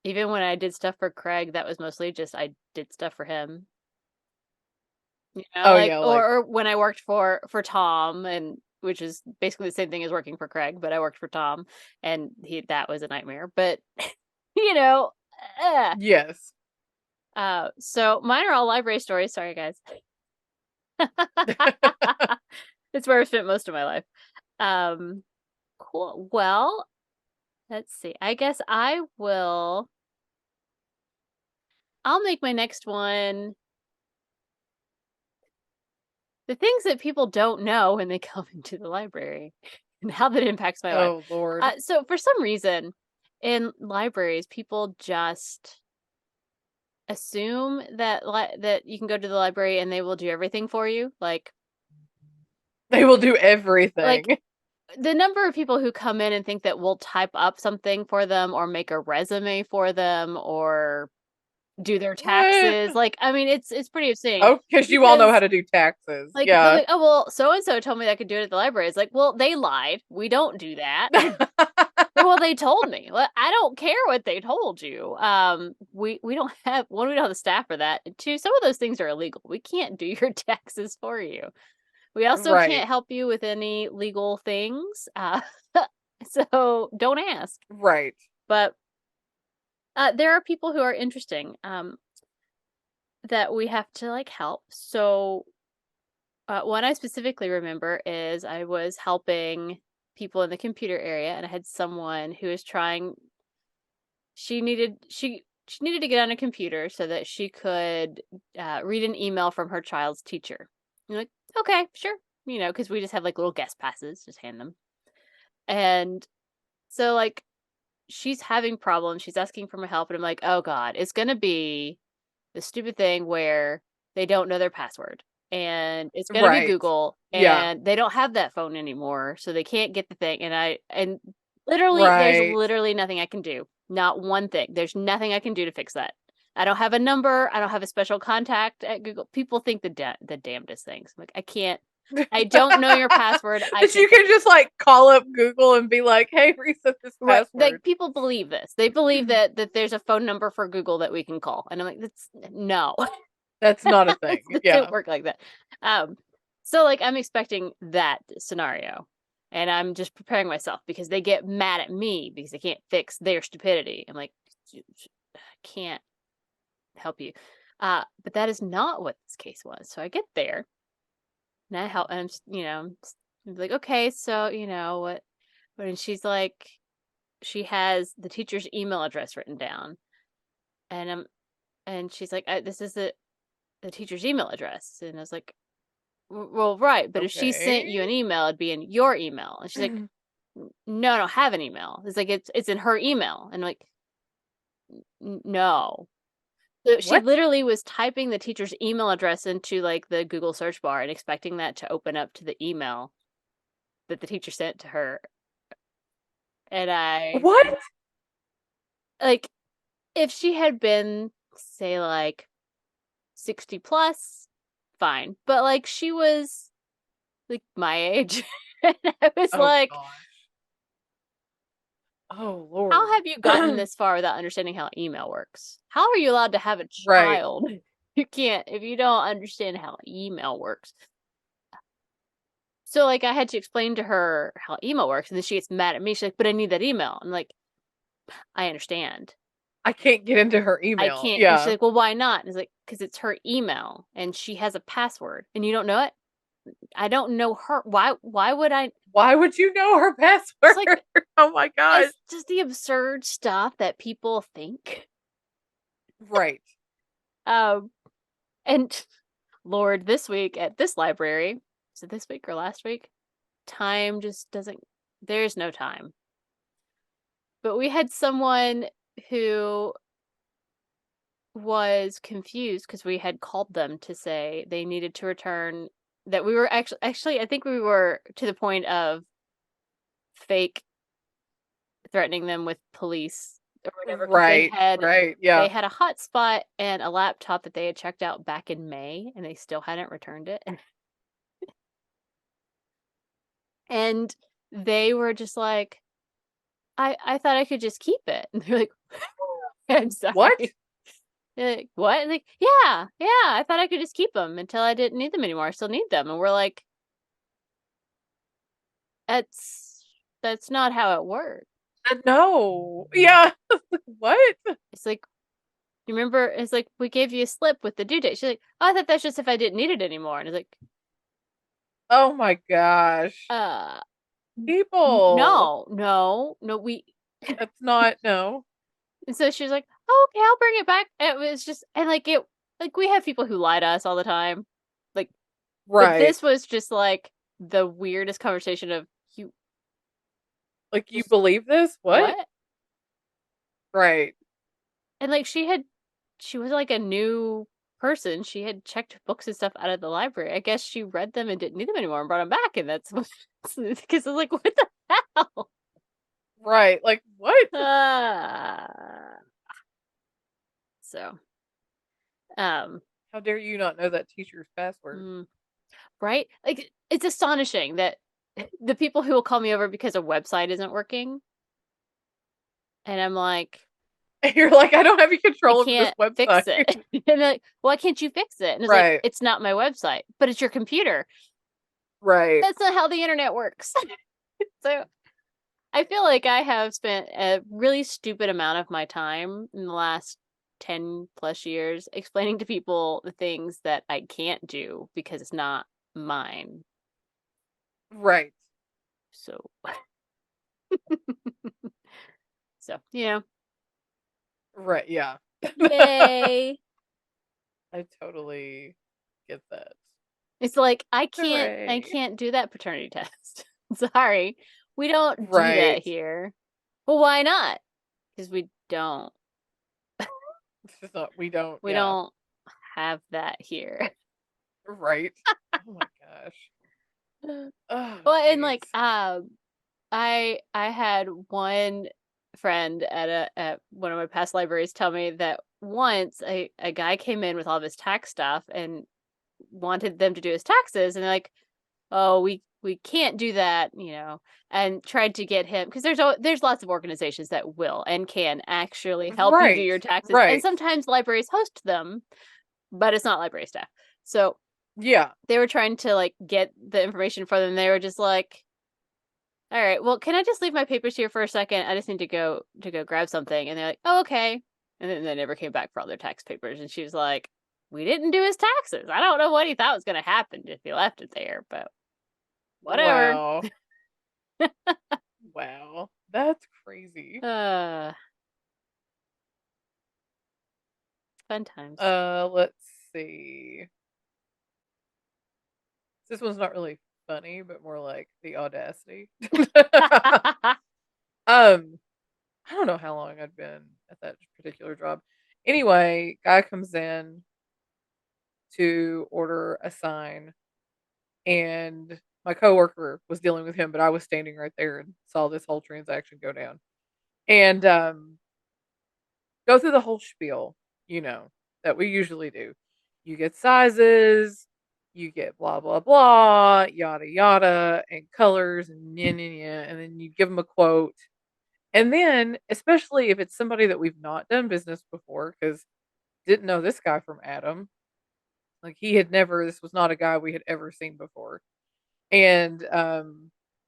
even when I did stuff for Craig, that was mostly just I did stuff for him. Oh Like yeah, like or when I worked for Tom, and which is basically the same thing as working for Craig, but I worked for Tom and he that was a nightmare. But you know, uh, yes. so mine are all library stories. Sorry guys. It's where I spent most of my life. Um cool. Well, let's see. I guess I'll make my next one the things that people don't know when they come into the library and how that impacts my life. Oh Lord. So for some reason, in libraries, people just assume that that you can go to the library and they will do everything for you. They will do Like everything. the number of people who come in and think that we'll type up something for them or make a resume for them or do their What? taxes, like, I mean, it's pretty insane Oh, because you all know how because, to do taxes. like, they're Yeah. like, "Oh, well, so and so told me I could do it at the library." It's like, "Well, they lied. We don't do that." Well, they told me. Well, I don't care what they told you. We don't have one, we don't have the staff for that. And two, some of those things are illegal. We can't do your taxes for you. We also Right. can't help you with any legal things. So don't ask. Right. But there are people who are interesting that we have to like help. So one I specifically remember is I was helping people in the computer area, and I had someone who was trying. She needed to get on a computer so that she could read an email from her child's teacher. You're like, okay, sure, because we just have like little guest passes, just hand them. And so like she's having problems. She's asking for my help, and I'm like, oh god, it's gonna be the stupid thing where they don't know their password. And it's gonna be Right. Google, Yeah. and they don't have that phone anymore, so they can't get the thing. And literally, there's Right. literally nothing I can do. Not one thing. There's nothing I can do to fix that. I don't have a number. I don't have a special contact at Google. People think the damnedest things. I'm like, I can't. I don't know your password. I But can't you fix can just like call up Google and be like, "Hey, reset this Right, password." like, people believe this. They believe that there's a phone number for Google that we can call, and I'm like, "That's no." That's not a It thing. doesn't Yeah. work like that. Um, so, like, I'm expecting that scenario, and I'm just preparing myself because they get mad at me because they can't fix their stupidity. I'm like, I can't help you." But that is not what this case was. So I get there, and I help and I'm just, I'm like, "Okay, so, what," and she's like, she has the teacher's email address written down, and she's like, "This is the teacher's email address," and I was like, Well, right, but if she sent you Okay. an email, it'd be in your email." And she's like, No, I don't have an email." It's like it's in her email, and I'm like, No." So she What? literally was typing the teacher's email address into like the Google search bar and expecting that to open up to the email that the teacher sent to her, and I What? like if she had been, say, like 60 plus, fine. But like she was like my age. And I was Oh like, gosh. Oh how Lord. have you gotten this far without understanding how email works? How are you allowed to have a Right. child? You can't if you don't understand how email works. So like I had to explain to her how email works, and then she gets mad at me. She's like, "But I need that email." I'm like, "I understand. I can't get into her I email. can't." And she's Yeah. like, "Well, why not?" And it's like, "Because it's her email and she has a password and you don't know it." I don't know her. Why would I? Why would you know her It's password? like Oh my gosh. it's just the absurd stuff that people think. Right. Um and Lord, this week at this library, is it this week or last week? Time just doesn't there's no time. But we had someone who was confused because we had called them to say they needed to return, that we were actually I think we were to the point of fake threatening them with police or whatever because Right. Right. they Yeah. had a hotspot and a laptop that they had checked out back in May, and they still hadn't returned it. And they were just like, I thought I could just keep it." And they're like, "I'm What? sorry." They're like, "What?" And like, "Yeah, yeah, I thought I could just keep them until I didn't need them anymore. I still need them." And we're like, "That's that's not how it works." No. Yeah. What? It's like, you remember, it's like, "We gave you a slip with the due date." She's like, "Oh, I thought that's just if I didn't need it anymore." And it's like, Oh my gosh. uh, People. no, no, no, we That's not no. and so she was like, "Oh, okay, I'll bring it back." And it was just, and like like we have people who lie to us all the time. Like, but Right. this was just like the weirdest conversation of, you Like you just believe this? What? what? Right. And like she was like a new person. She had checked books and stuff out of the library. I guess she read them and didn't need them anymore and brought them back, and that's what. Because it's like, what the hell? Right. Like, what? Ah. So, um, How dare you not know that teacher's password? mm, right? Like, it's astonishing that the people who will call me over because a website isn't working, and I'm like, And you're like, I don't have any I control over this can't fix website. it. And they're like, why can't you fix it? And it's like, Right. it's not my website, but it's your computer. Right. That's not how the internet works. So I feel like I have spent a really stupid amount of my time in the last 10 plus years explaining to people the things that I can't do because it's not mine. Right. So, so, you know, Right. Yeah. yay. I totally get that. It's like I Hooray. can't do that paternity test. Sorry. We don't do that Right. here. Well, why not? Because we don't. It's just not, we don't, We yeah. don't have that here. Right. Oh my gosh. Oh, Well, and jeez. like I had one friend at one of my past libraries tell me that once a guy came in with all of his tax stuff and wanted them to do his taxes, and they're like, "Oh, we can't do that," and tried to get him, because there's lots of organizations that will and can actually help you do Right. your taxes, and Right. sometimes libraries host them, but it's not library staff. So Yeah. they were trying to like get the information for them. They were just like, all right, well, can I just leave my papers here for a second? I just need to go grab something. And they're like, oh, okay. And then they never came back for all their tax papers. And she was like, we didn't do his taxes. I don't know what he thought was going to happen if he left it there, but whatever. Wow. Wow. That's crazy. uh Fun times. Let's see. This one's not really funny, but more like the audacity. um, I don't know how long I'd been at that particular job. Anyway, guy comes in to order a sign, and my coworker was dealing with him, but I was standing right there and saw this whole transaction go down. And go through the whole spiel, you know, that we usually do. You get sizes, you get blah blah blah, yada yada, and colors and nya, nya, nya, and then you give them a quote. And then, especially if it's somebody that we've not done business before, because didn't know this guy from Adam. Like he had never, this was not a guy we had ever seen before. And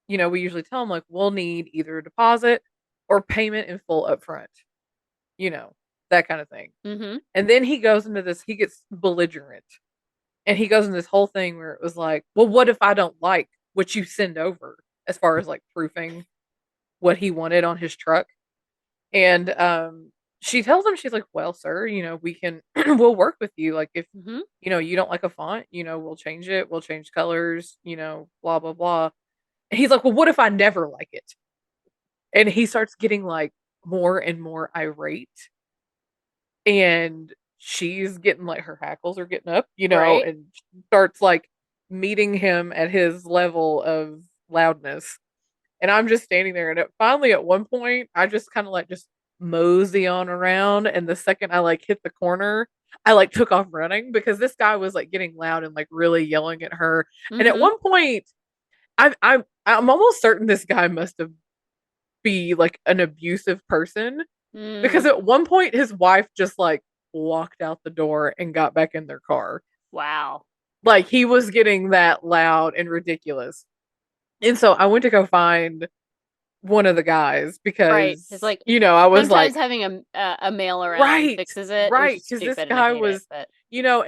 we usually tell them like we'll need either a deposit or payment in full upfront, you know, that kind of thing. Mm-hmm. And then he goes into this, he gets belligerent. And he goes in this whole thing where it was like, well, what if I don't like what you send over as far as like proofing what he wanted on his truck? And she tells him, she's like, well, sir, we can, we'll work with you. Like, if, Mm-hmm. you don't like a font, we'll change it, we'll change colors, blah, blah, blah. And he's like, well, what if I never like it? And he starts getting like more and more irate. And she's getting like her hackles are getting up, Right. and starts like meeting him at his level of loudness. And I'm just standing there. And finally, at one point, I just kind of like just mosey on around. And the second I like hit the corner, I like took off running because this guy was like getting loud and like really yelling at her. And at Mm-hmm. one point, I'm almost certain this guy must have be like an abusive person because Mm. at one point his wife just like walked out the door and got back in their car. Wow. Like he was getting that loud and ridiculous. And so I went to go find one of the guys Right. It's because, like I was sometimes like, having a male around right, fixes it, which right. is Because this stupid and I guy hate it. was, But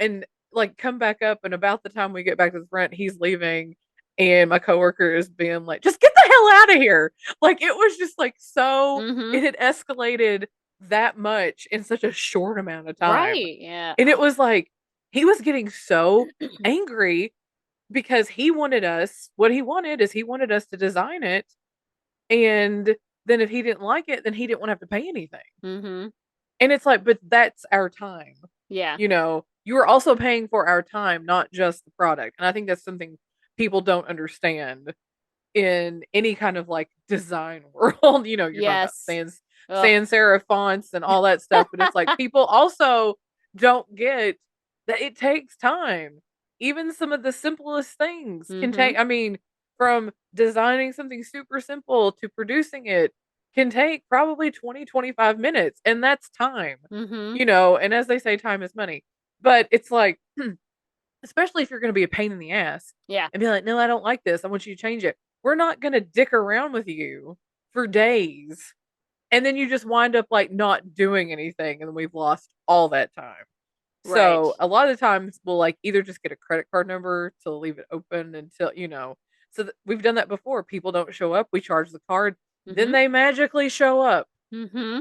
and like come back up. And about the time we get back to the front, he's leaving. And my coworker is being like, just get the hell out of here. Like it was just like so, mm-hmm. it had escalated that much in such a short amount of time. Right. Yeah. And it was like, he was getting so angry because he wanted us, what he wanted is he wanted us to design it. And then if he didn't like it, then he didn't want to have to pay anything. Mm-hmm. And it's like, but that's our time. Yeah. You are also paying for our time, not just the product. And I think that's something people don't understand. in any kind of like design world. You're talking about Yes. sans Ugh. sans serif fonts and all that stuff, but it's like people also don't get that it takes time. Even some of the simplest things can Mm-hmm. take, I mean, from designing something super simple to producing it can take probably 20-25 minutes, and that's time. Mm-hmm. And as they say, time is money. But it's like, especially if you're going to be a pain in the ass Yeah. and be like, no, I don't like this. I want you to change it. We're not going to dick around with you for days. And then you just wind up like not doing anything. And we've lost all that time. Right. So a lot of the times we'll like either just get a credit card number to leave it open until. So we've done that before. People don't show up. We charge the card. Then Mm-hmm. they magically show up. Mm-hmm.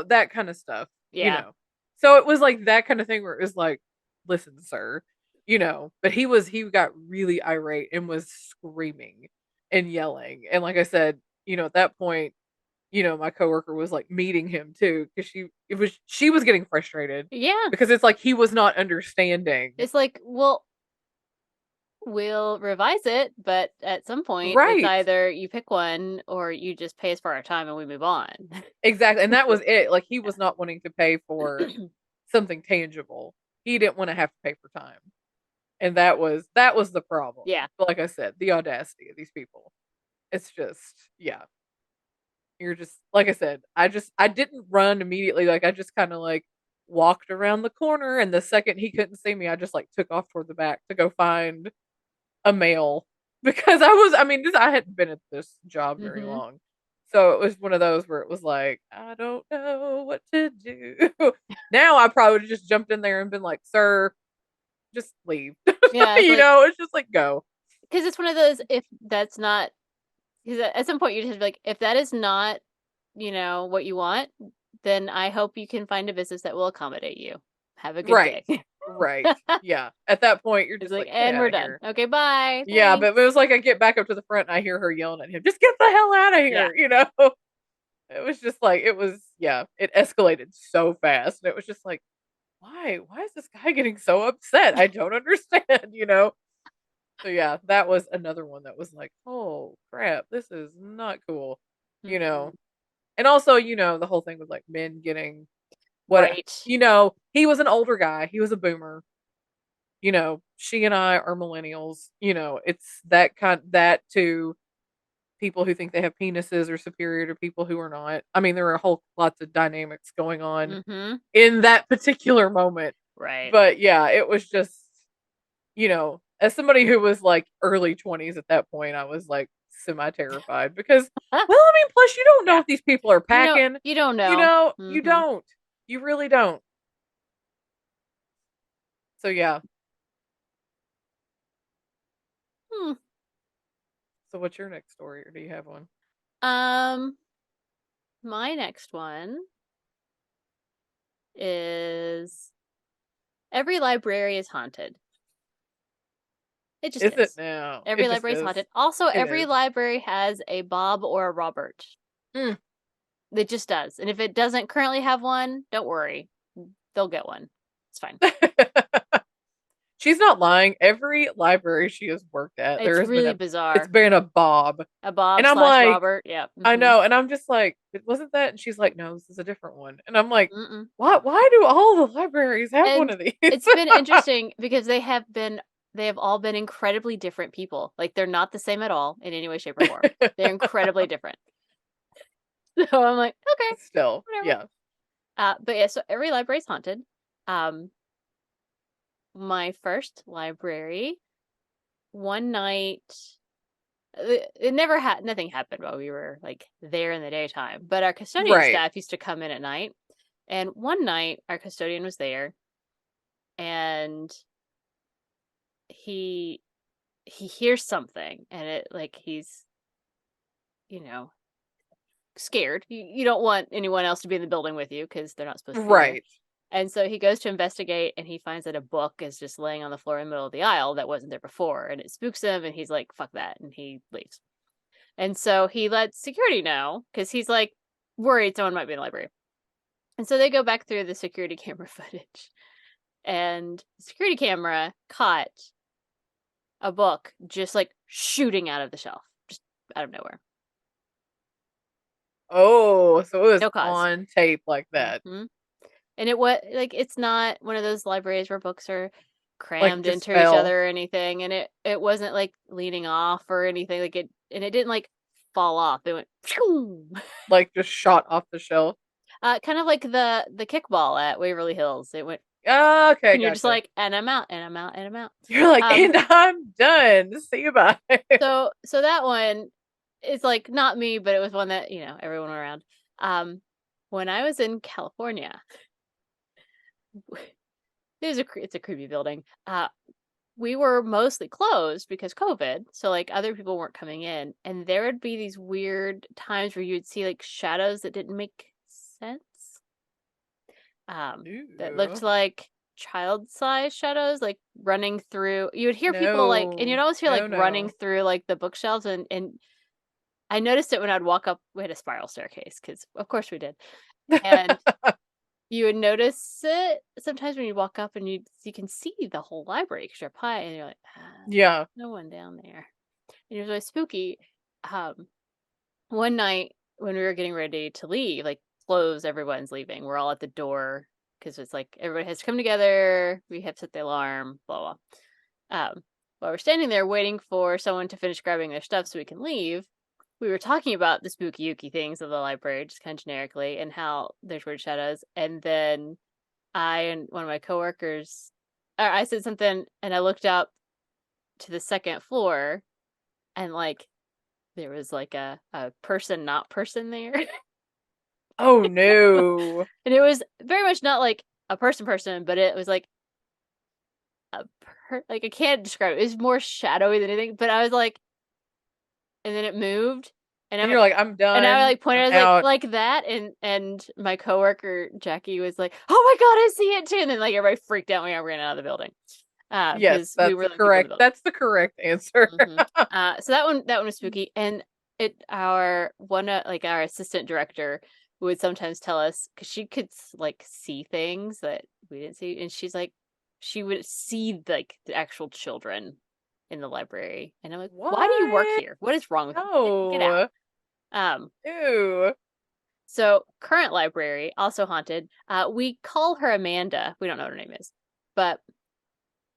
That kind of stuff, you Yeah. know. So it was like that kind of thing where it was like, listen, sir, but he got really irate and was screaming and yelling. And like I said, at that point, my coworker was like meeting him too because she was getting frustrated Yeah. because it's like he was not understanding. It's like, well, we'll revise it, but at some point it's Right. either you pick one or you just pay us for our time and we move on. Exactly. And that was it. Like he was not wanting to pay for something tangible. He didn't want to have to pay for time. And that was the problem. Yeah. But like I said, the audacity of these people. It's just, yeah. You're just like I said, I didn't run immediately. Like I just kind of like walked around the corner, and the second he couldn't see me, I just like took off toward the back to go find a mail because I mean, I hadn't been at this job very Mm-hmm. long. So it was one of those where it was like, I don't know what to do. Now I probably would have just jumped in there and been like, sir, just leave. Yeah, it's like, It's just like go. because it's one of those, if that's not, because at some point you just have to be like, if that is not, what you want, then I hope you can find a business that will accommodate you. Have a good Right. day. Right. Yeah. At that point, you're It's just like, like, get and out we're of done. here. Okay, bye. Yeah, but Thanks. it was like I get back up to the front and I hear her yelling at him, just get the hell out of Yeah. here. It was just like it was, yeah, it escalated so fast. And it was just like, why? Why is this guy getting so upset? I don't understand. So yeah, that was another one that was like, oh crap, this is not cool. You Mhm. know. And also, the whole thing with like men getting what Right. he was an older guy. He was a boomer. She and I are millennials. It's that to people who think they have penises are superior to people who are not. I mean, there are a whole lots of dynamics going on Mhm. in that particular moment. Right. But yeah, it was just, as somebody who was like early 20s at that point, I was like semi terrified because, well, I mean, plus you don't know Yeah. if these people are packing. You don't know. You Mhm. don't. You really don't. So yeah. Hmm. So what's your next story, or do you have one? Um, my next one is every library is haunted. It just Is it is. now? Every It just library is is. haunted. Also, It every is. library has a Bob or a Robert. Mm. It just does. And if it doesn't currently have one, don't worry. They'll get one. It's fine. She's not lying. Every library she has worked at, there It's has been really it's bizarre. been a Bob. A And Bob I'm slash like, Robert. Yeah. I Mm-hmm. know, and I'm just like, "It wasn't that?" And she's like, "No, this is a different one." And I'm like, Mm-mm. Why do all the libraries have one And of these?" it's been interesting because they have all been incredibly different people. Like they're not the same at all in any way, shape, or form. They're incredibly different. So I'm like, okay, Still, whatever. yeah. But yeah, so every library is haunted. Um, my first library, one night, it never had nothing happened while we were like there in the daytime. But our custodian Right. staff used to come in at night, and one night our custodian was there, and he he hears something, and it like he's you know scared. You don't want anyone else to be in the building with you because they're not supposed to be there. Right. And so he goes to investigate and he finds that a book is just laying on the floor in the middle of the aisle that wasn't there before. And it spooks him and he's like, fuck that. And he leaves. And so he lets security know because he's like worried someone might be in the library. And so they go back through the security camera footage. And the security camera caught a book just like shooting out of the shelf. Just out of nowhere. Oh, so it was No cause. on tape like that. Hmm. And it was like it's not one of those libraries where books are Like, crammed just into each fell. other or anything, and it wasn't like leaning off or anything like it, and it didn't like fall off. It went phew. Like, just shot off the shelf. Kind of like the kickball at Waverly Hills. It went, Ah, okay, and you're just gotcha. like, and I'm out, and I'm out, and I'm out. You're like, Um, "And I'm done. See you, bye." so that one is like not me, but it was one that everyone around. Um, when I was in California, it's a creepy building. We were mostly closed because COVID, so like other people weren't coming in, and there would be these weird times where you would see like shadows that didn't make sense. That looked Ooh. like child-sized shadows, like running through. You would hear people like, and you'd No. always hear like No, running no. through like the bookshelves, and I noticed it when I'd walk up. We had a spiral staircase because, of course, we did, and you would notice it sometimes when you walk up and you can see the whole library because you're up high, and you're like, Yeah. no one down there. And it was really spooky. Um, One night when we were getting ready to leave, like close, everyone's leaving. We're all at the door because it's like everybody has to come together. We have set the alarm, blah blah. While we're standing there waiting for someone to finish grabbing their stuff so we can leave, we were talking about the spooky yuki things of the library, just kind of generically, and how there's weird shadows. And then I and one of my coworkers, or I said something, and I looked up to the second floor, and like there was like a person not person there. Oh, no. And it was very much not like a person, but it was like like I can't describe it. It was more shadowy than anything. But I was like, and then it moved, and And you're like, "I'm and I done. like pointed. I'm I was out." like that, and my coworker Jackie was like, "Oh my god, I see it too!" And then like everybody freaked out when I ran out of the building, Yes, because we were the only people in the building. that's the correct answer. Hmm. So that one was spooky, and our one like our assistant director would sometimes tell us because she could like see things that we didn't see, and she's like she would see like the actual children in the library, and I'm like, why do you work What? here? What is wrong with you? Get out. No. Um, Ew. so current library also haunted. We call her Amanda. We don't know what her name is, but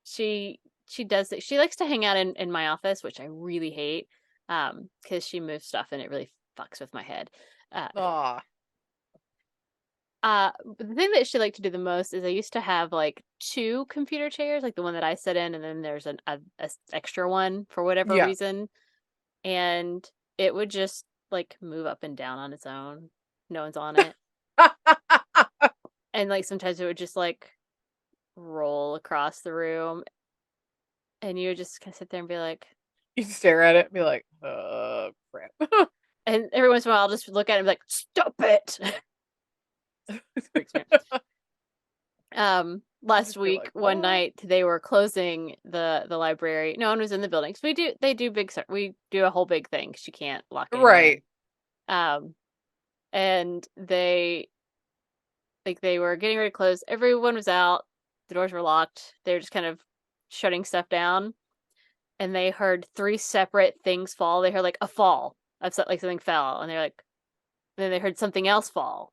she she does it. She likes to hang out in my office, which I really hate, because she moves stuff and it really fucks with my head. Uh, Aw. but the thing that she liked to do the most is I used to have like two computer chairs, like the one that I sit in, and then there's a extra one for whatever Yeah. reason, and it would just like move up and down on its own. No one's on it, and like sometimes it would just like roll across the room, and you would just kind of sit there and be like, You stare at it and be like, crap." and every once in a while I'll just look at it and be like, stop it. Freaks me out. Last You're week, like, one "What?" night they were closing the library. No one was in the building. So they do we do a whole big thing because you can't lock anyone in. Right. Um, and they were getting ready to close. Everyone was out. The doors were locked. They were just kind of shutting stuff down. And they heard three separate things fall. They heard like a fall of like something fell, and they're like, then they heard something else fall,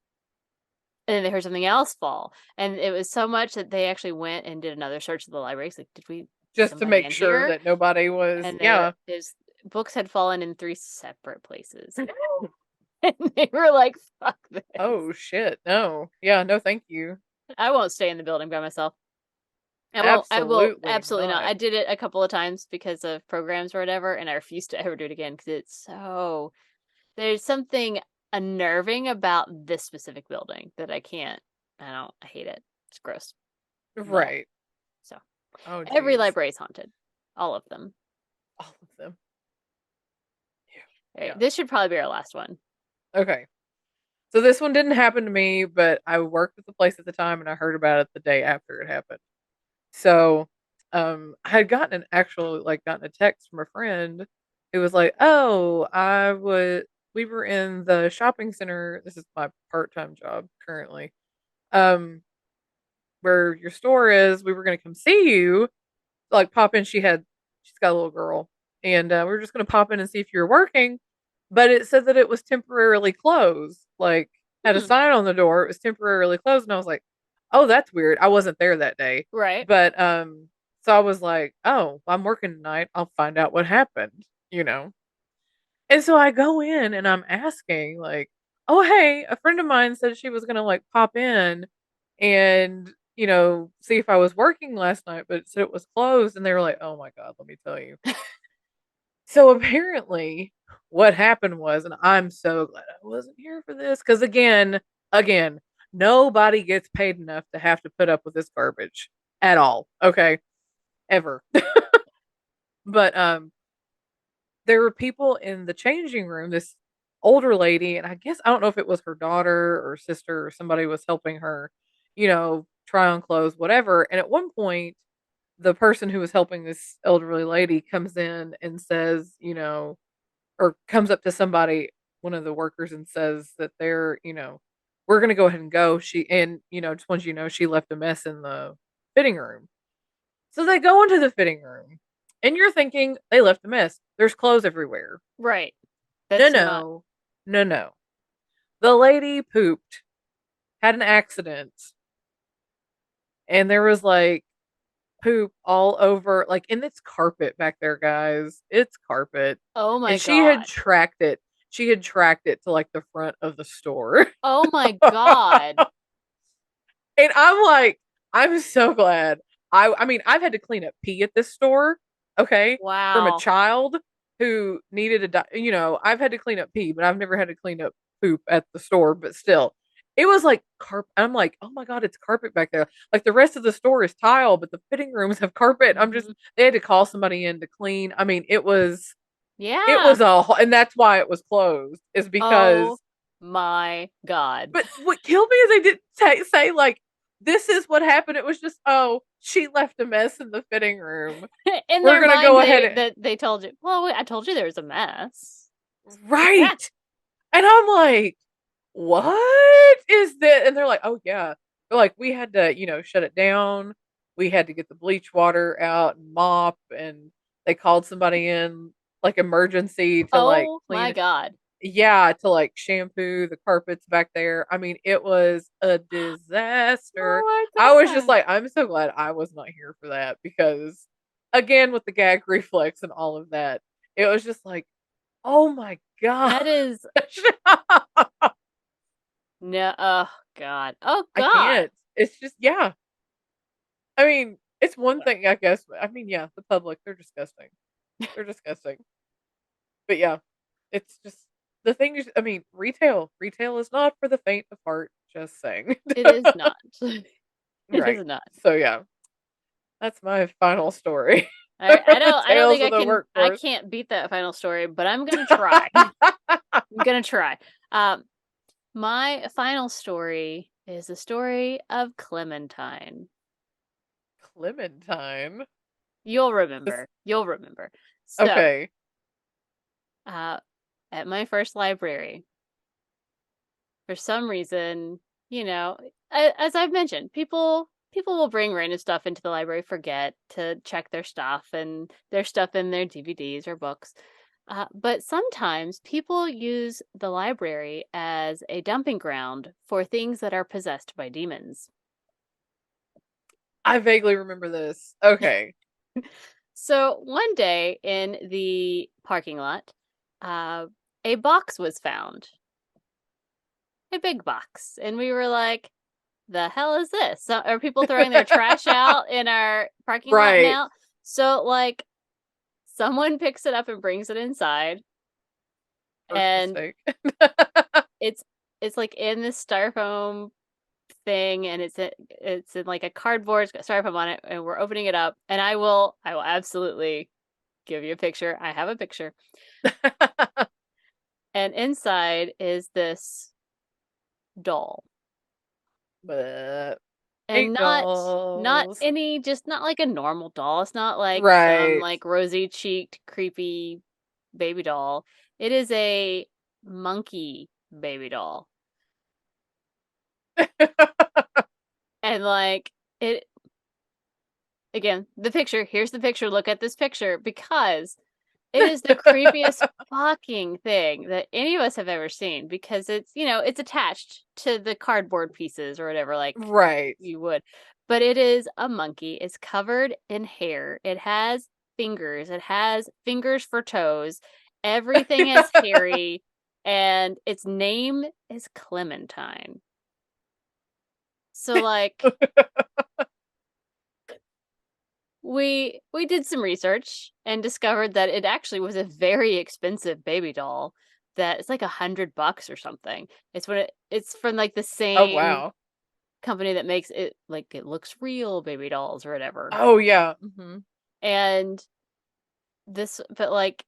and then they heard something else fall, and it was so much that they actually went and did another search of the library. It's like, did we Just to somebody make in sure here? that nobody was, And yeah. his books had fallen in three separate places, and they were like, "Fuck this! Oh, shit. No. Yeah, no, thank you. I won't stay in the building by myself. I won't. I will Absolutely absolutely not. not. I did it a couple of times because of programs or whatever, and I refuse to ever do it again because it's so. There's something unnerving about this specific building that I can't. I don't. I hate it. It's gross. Blah. Right. So Oh, every geez. library is haunted. All of them. All of them. All right, Yeah. this should probably be our last one. Okay. So this one didn't happen to me, but I worked at the place at the time and I heard about it the day after it happened. So, I had gotten a text from a friend who was like, "Oh, we were in the shopping center. This is my part-time job currently. Um, where your store is. We were going to come see you. Like, pop in. She's got a little girl, and we were just going to pop in and see if you were working. but it said that it was temporarily closed. Like, had a Hmm. sign on the door, it was temporarily closed, and I was like, "Oh, that's weird." I wasn't there that day, Right. but so I was like, "Oh, I'm working tonight. I'll find out what happened." You know. And so I go in and I'm asking, like, "Oh, hey, a friend of mine said she was gonna like pop in and see if I was working last night, but it said it was closed." And they were like, "Oh my god, let me tell you." So apparently, what happened was, and I'm so glad I wasn't here for this, because again, nobody gets paid enough to have to put up with this garbage at all. Okay, ever. But there were people in the changing room, this older lady, and I guess I don't know if it was her daughter or sister or somebody was helping her, try on clothes, whatever. And at one point, the person who was helping this elderly lady comes in and says, or comes up to somebody, one of the workers, and says that we're going to go ahead and go. Just wants you to know she left a mess in the fitting room. So they go into the fitting room, and you're thinking they left a mess. There's clothes everywhere. Right. No, That's not. no, no, no. The lady pooped, had an accident, and there was like poop all over, like in its carpet back there, guys. It's carpet. Oh And my god. she had tracked it to like the front of the store. Oh my god. And I'm like, I'm so glad. I mean, I've had to clean up pee at this store, okay, from a Wow. child who needed I've had to clean up pee, but I've never had to clean up poop at the store, but still. It was like carpet. I'm like, "Oh my god, it's carpet back there." Like the rest of the store is tile, but the fitting rooms have carpet. Hmm. They had to call somebody in to clean. I mean, it Yeah. was and that's why it was closed, is Oh because. my god. But what killed me is they didn't say like, "This is what happened." It was just, "Oh, she left a mess in the fitting room. In We're their gonna mind, go ahead and." they told you. Well, wait, I told you there was a mess. Yeah. Right. And I'm like, "What is this?" And they're like, "Oh yeah." They're like, "We had to, shut it down. We had to get the bleach water out and mop, and they called somebody in like emergency to like Oh clean my it." god. Yeah, to like shampoo the carpets back there. I mean, it was a disaster. Oh I was my just god. like, I'm so glad I was not here for that, because again, with the gag reflex and all of that, it was just like, oh my gosh. That is no. Oh god. Oh I god. can't. It's just, yeah. I mean, it's one thing, I guess. I mean, yeah, the public, they're disgusting. They're disgusting. But yeah, it's just the thing is, I mean, retail is not for the faint of heart, just saying. It is not. It is Right. not. So yeah, that's my final story. The I don't tales think of the I workforce. can't beat that final story, but I'm gonna try. I'm gonna try. Um, my final story is the story of Clementine. Clementine. You'll This, remember. You'll remember. So, okay. uh, at my first library, for some reason, you know, as I've mentioned, people will bring random stuff into the library, forget to check their stuff and their stuff in their DVDs or books. But sometimes people use the library as a dumping ground for things that are possessed by demons. I vaguely remember this. Okay. So one day in the parking lot, uh, a box was found, a big box, and we were like, "The hell is this? So, are people throwing their trash out in our parking lot Right. now?" So like, someone picks it up and brings it inside, First and mistake. it's it's like in this styrofoam thing, and it's in like a cardboard, it's got styrofoam on it, and we're opening it up, and I will absolutely give you a picture. I have a picture. And inside is this doll. But And eight not dolls. any, just not like a normal doll. It's not like some Right. like rosy-cheeked creepy baby doll. It is a monkey baby doll. And like it again, the picture, here's the picture. Look at this picture, because It is the creepiest fucking thing that any of us have ever seen because it's, it's attached to the cardboard pieces or whatever, like Right. you would. But it is a monkey. It's covered in hair. It has fingers. It has fingers for toes. Everything is hairy. And its name is Clementine. So, like, we did some research and discovered that it actually was a very expensive baby doll. That it's like $100 or something. It's from like the Oh, same wow. company that makes it like it looks real baby dolls or whatever. Oh, yeah. Mhm. And but like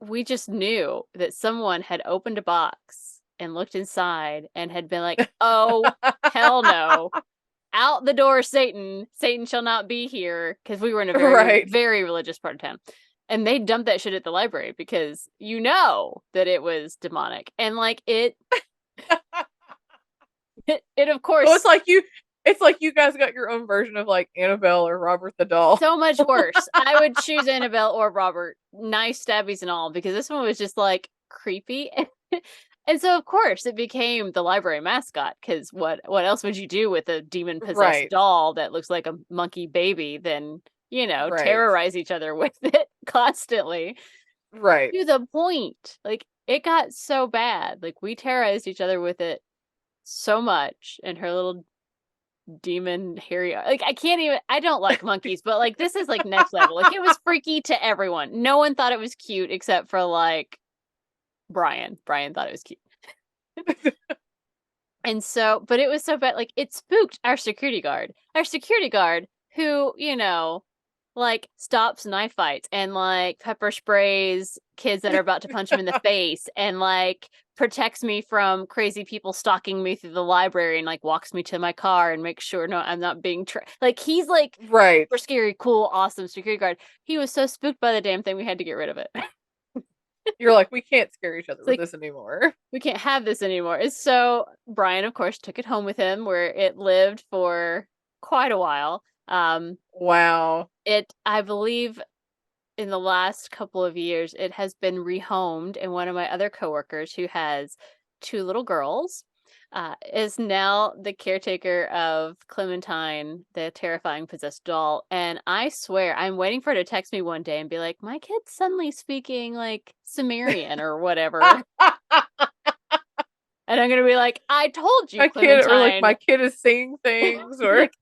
we just knew that someone had opened a box and looked inside and had been like, "Oh, hell no. Out the door, Satan. Satan shall not be here." Because we were in a very, Right. very religious part of town. And they dumped that shit at the library because you know that it was demonic. And like it of Oh, course it's like you guys got your own version of, like, Annabelle or Robert the Doll. so much worse. I would choose Annabelle or Robert, nice stabbies and all, because this one was just like creepy. And so of course it became the library mascot, because what else would you do with a demon possessed Right. doll that looks like a monkey baby than, Right. terrorize each other with it constantly. Right. To the point. Like it got so bad. Like we terrorized each other with it so much, and her little demon hairy, like I don't like monkeys, but like this is like next level. Like it was freaky to everyone. No one thought it was cute except for like Brian thought it was cute. And so, but it was so bad, like it spooked our security guard. Our security guard who, like stops knife fights and like pepper sprays kids that are about to punch him in the face and like protects me from crazy people stalking me through the library and like walks me to my car and makes sure no I'm not being like he's like Right. super scary, cool, awesome security guard. He was so spooked by the damn thing we had to get rid of it. You're like, "We can't scare each other It's with like this anymore." we can't have this anymore. And so Brian, of course, took it home with him where it lived for quite a while. Wow. I believe in the last couple of years, it has been rehomed, and one of my other coworkers who has two little girls is now the caretaker of Clementine, the terrifying possessed doll. And I swear, I'm waiting for her to text me one day and be like, "My kid's suddenly speaking like Sumerian or whatever." And I'm gonna be like, "I told you, My kid or, like, Clementine." my kid is seeing things or Like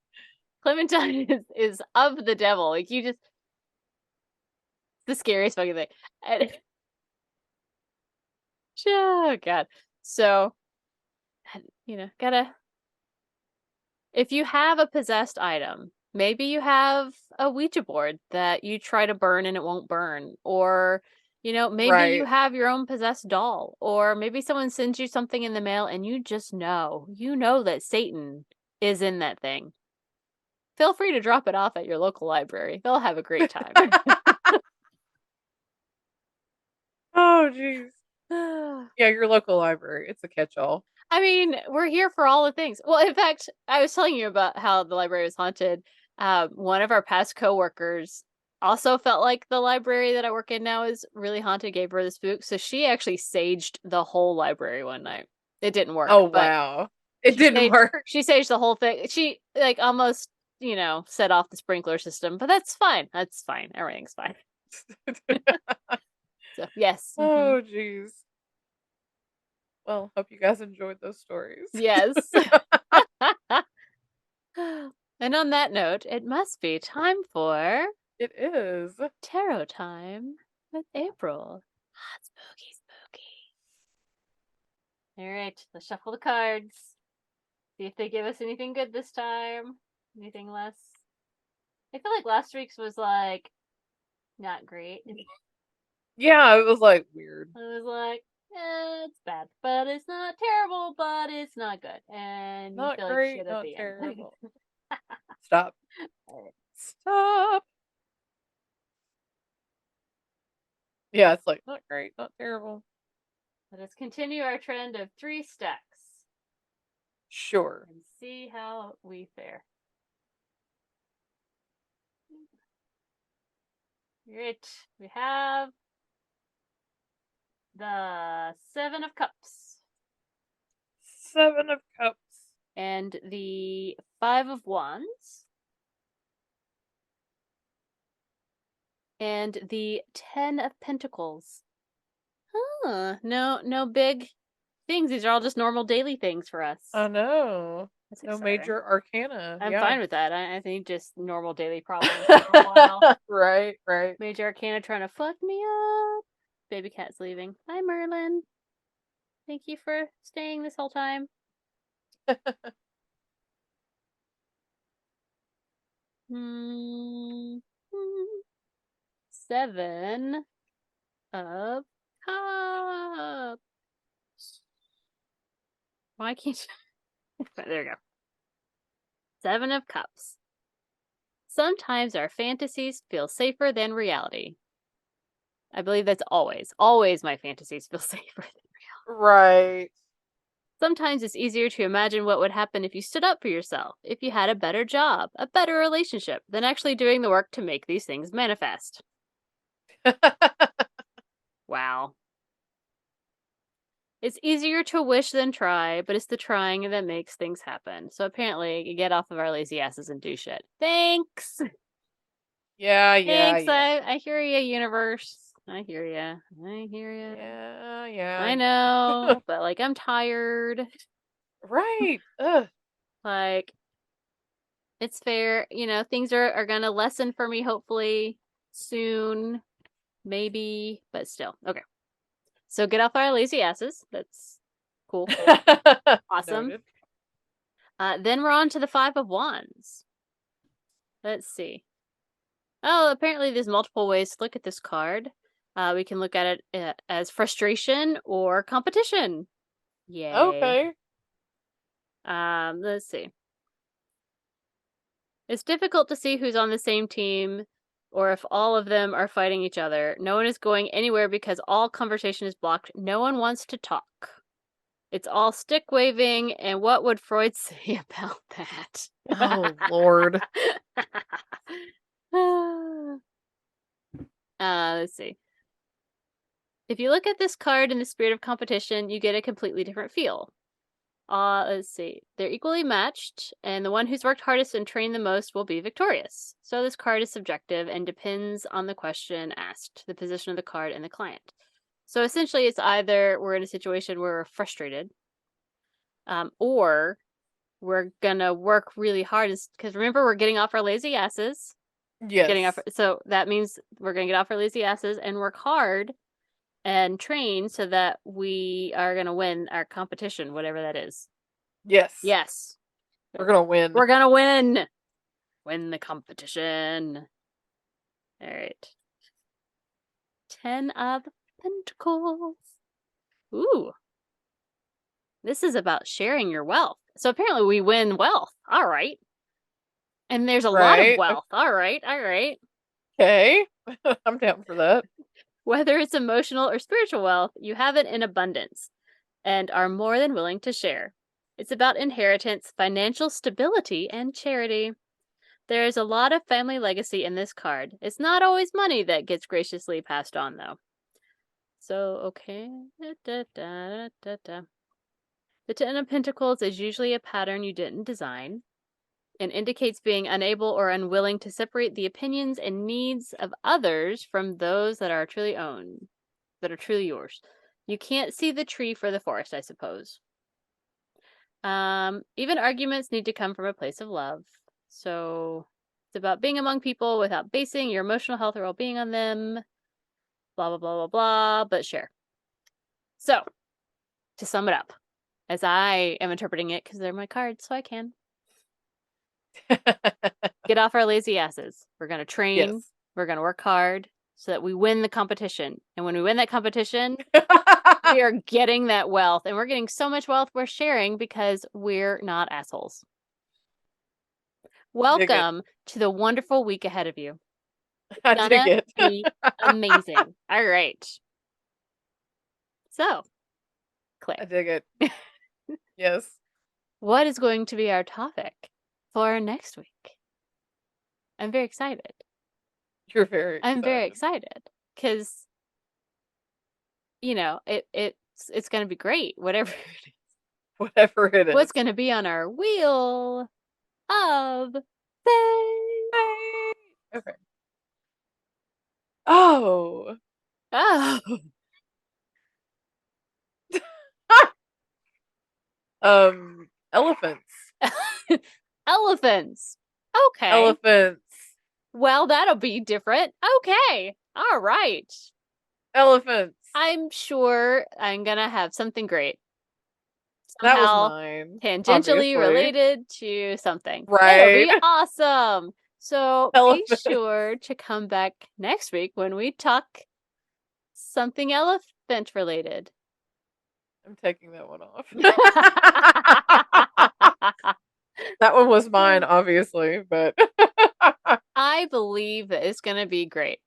Clementine is of the devil. Like you just the scariest fucking thing. And, oh god. So, gotta if you have a possessed item, maybe you have a Ouija board that you try to burn and it won't burn, or maybe you Right. have your own possessed doll, or maybe someone sends you something in the mail and you know that Satan is in that thing. Feel free to drop it off at your local library. They'll have a great time. Oh, jeez. Yeah, your local library, it's a catch-all. I mean, we're here for all the things. Well, in fact, I was telling you about how the library was haunted. One of our past coworkers also felt like the library that I work in now is really haunted, gave her the spook. So she actually saged the whole library one night. It didn't Oh, work, but wow. It didn't work. she saged the whole thing. She like almost, set off the sprinkler system, but that's fine. That's fine. Everything's fine. So yes. Oh, jeez. Well, hope you guys enjoyed those stories. Yes. And on that note, it must be time for It is. tarot time with April. Hot spooky, spooky. All right, let's shuffle the cards. See if they give us anything good this time. Anything less? I feel like last week's was like not great. It Yeah, it was, like, weird. was like, it's bad, but it's not terrible, but it's not good. And you Not feel like great, shit at not the end. terrible. Stop. All right. Stop. Yeah, it's like, not great, not terrible. Let us continue our trend of 3 stacks Sure. and see how we fare. Right. We have the Seven of Cups. Seven of Cups. And the Five of Wands. And the Ten of Pentacles. Huh. No big things. These are all just normal daily things for us. I know. That's No exciting. major arcana. I'm yeah. fine with that. I think just normal daily problems for a while. Right. Major arcana trying to fuck me up. Baby cat's leaving. Hi, Merlin. Thank you for staying this whole time. Seven of Cups. Why can't you? There we go. Seven of Cups. Sometimes our fantasies feel safer than reality. I believe that's always my fantasies feel safer than reality. Right. Sometimes it's easier to imagine what would happen if you stood up for yourself, if you had a better job, a better relationship, than actually doing the work to make these things manifest. Wow. It's easier to wish than try, but it's the trying that makes things happen. So apparently, you get off of our lazy asses and do shit. Thanks! Yeah. Thanks, I hear ya, universe. I hear ya. Yeah. I know, but like, I'm tired. Right. Ugh. Like, it's fair. Things are gonna lessen for me, hopefully, soon. Maybe, but still. Okay. So get off our lazy asses. That's cool. Awesome. Noted. Then we're on to the Five of Wands. Let's see. Oh, apparently there's multiple ways to look at this card. We can look at it as frustration or competition. Yay. Okay. Let's see. It's difficult to see who's on the same team or if all of them are fighting each other. No one is going anywhere because all conversation is blocked. No one wants to talk. It's all stick waving, and what would Freud say about that? Oh, Lord. Let's see. If you look at this card in the spirit of competition, you get a completely different feel. Let's see. They're equally matched, and the one who's worked hardest and trained the most will be victorious. So this card is subjective and depends on the question asked, the position of the card, and the client. So essentially, it's either we're in a situation where we're frustrated, or we're gonna work really hard. Because remember, we're getting off our lazy asses. Yes. So that means we're gonna get off our lazy asses and work hard and train so that we are gonna win our competition, whatever that is. Yes. We're gonna win. We're gonna win. Win the competition. All right. 10 of Pentacles. Ooh. This is about sharing your wealth. So apparently we win wealth. All right. And there's a lot of wealth. All right. Okay. I'm down for that. Whether it's emotional or spiritual wealth, you have it in abundance and are more than willing to share. It's about inheritance, financial stability, and charity. There is a lot of family legacy in this card. It's not always money that gets graciously passed on, though. So, okay. The Ten of Pentacles is usually a pattern you didn't design and indicates being unable or unwilling to separate the opinions and needs of others from those that are truly yours. You can't see the tree for the forest, I suppose. Even arguments need to come from a place of love. So it's about being among people without basing your emotional health or well-being on them. Blah, blah, blah, blah, blah, but share. So, to sum it up, as I am interpreting it, because they're my cards, so I can. Get off our lazy asses. We're going to train. Yes. We're going to work hard so that we win the competition. And when we win that competition, we are getting that wealth. And we're getting so much wealth we're sharing because we're not assholes. Welcome to the wonderful week ahead of you. I dig it. Be amazing. All right. So, Claire. I dig it. Yes. What is going to be our topic for next week? I'm very excited. You're very I'm very excited. excited because it's gonna be great. Whatever it is. Whatever it is. What's gonna be on our wheel of fame? Okay. Oh. Oh, Elephants. elephants. Okay. Elephants. Well, that'll be different. Okay. All right. Elephants. I'm sure I'm gonna have something great. That was Somehow mine, tangentially obviously. related to something. It'll Right. be awesome. So be Elephant. sure to come back next week when we talk something elephant related. I'm taking that one off. That one was mine, obviously, but I believe that it's gonna be great.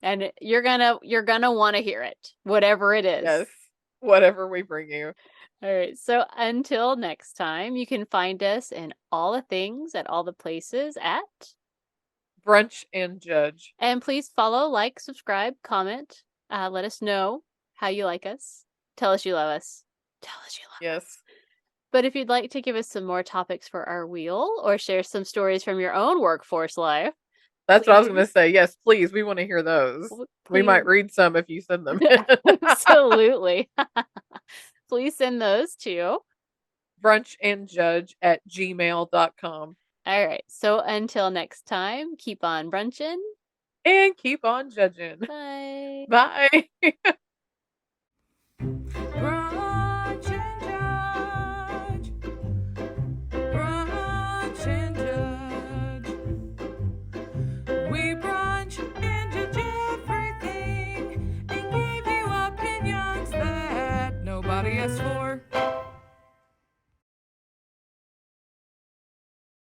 And you're gonna want to hear it, whatever it is. yes, whatever we bring you. All right. So until next time, you can find us in all the things at all the places at. Brunch and Judge. And please follow, like, subscribe, comment. Let us know how you like us. Tell us you love us. Tell us you love us. Yes. But if you'd like to give us some more topics for our wheel or share some stories from your own workforce life, That's what I was please. going to say. Yes, please. We want to hear those. We might Please. read some if you send them in. Absolutely. Please send those to brunchandjudge@gmail.com. All right. So until next time, keep on brunching. And keep on judging. Bye. Bye. Brunch and Judge. Brunch and Judge. We brunch and judge everything and give you opinions that nobody asked for.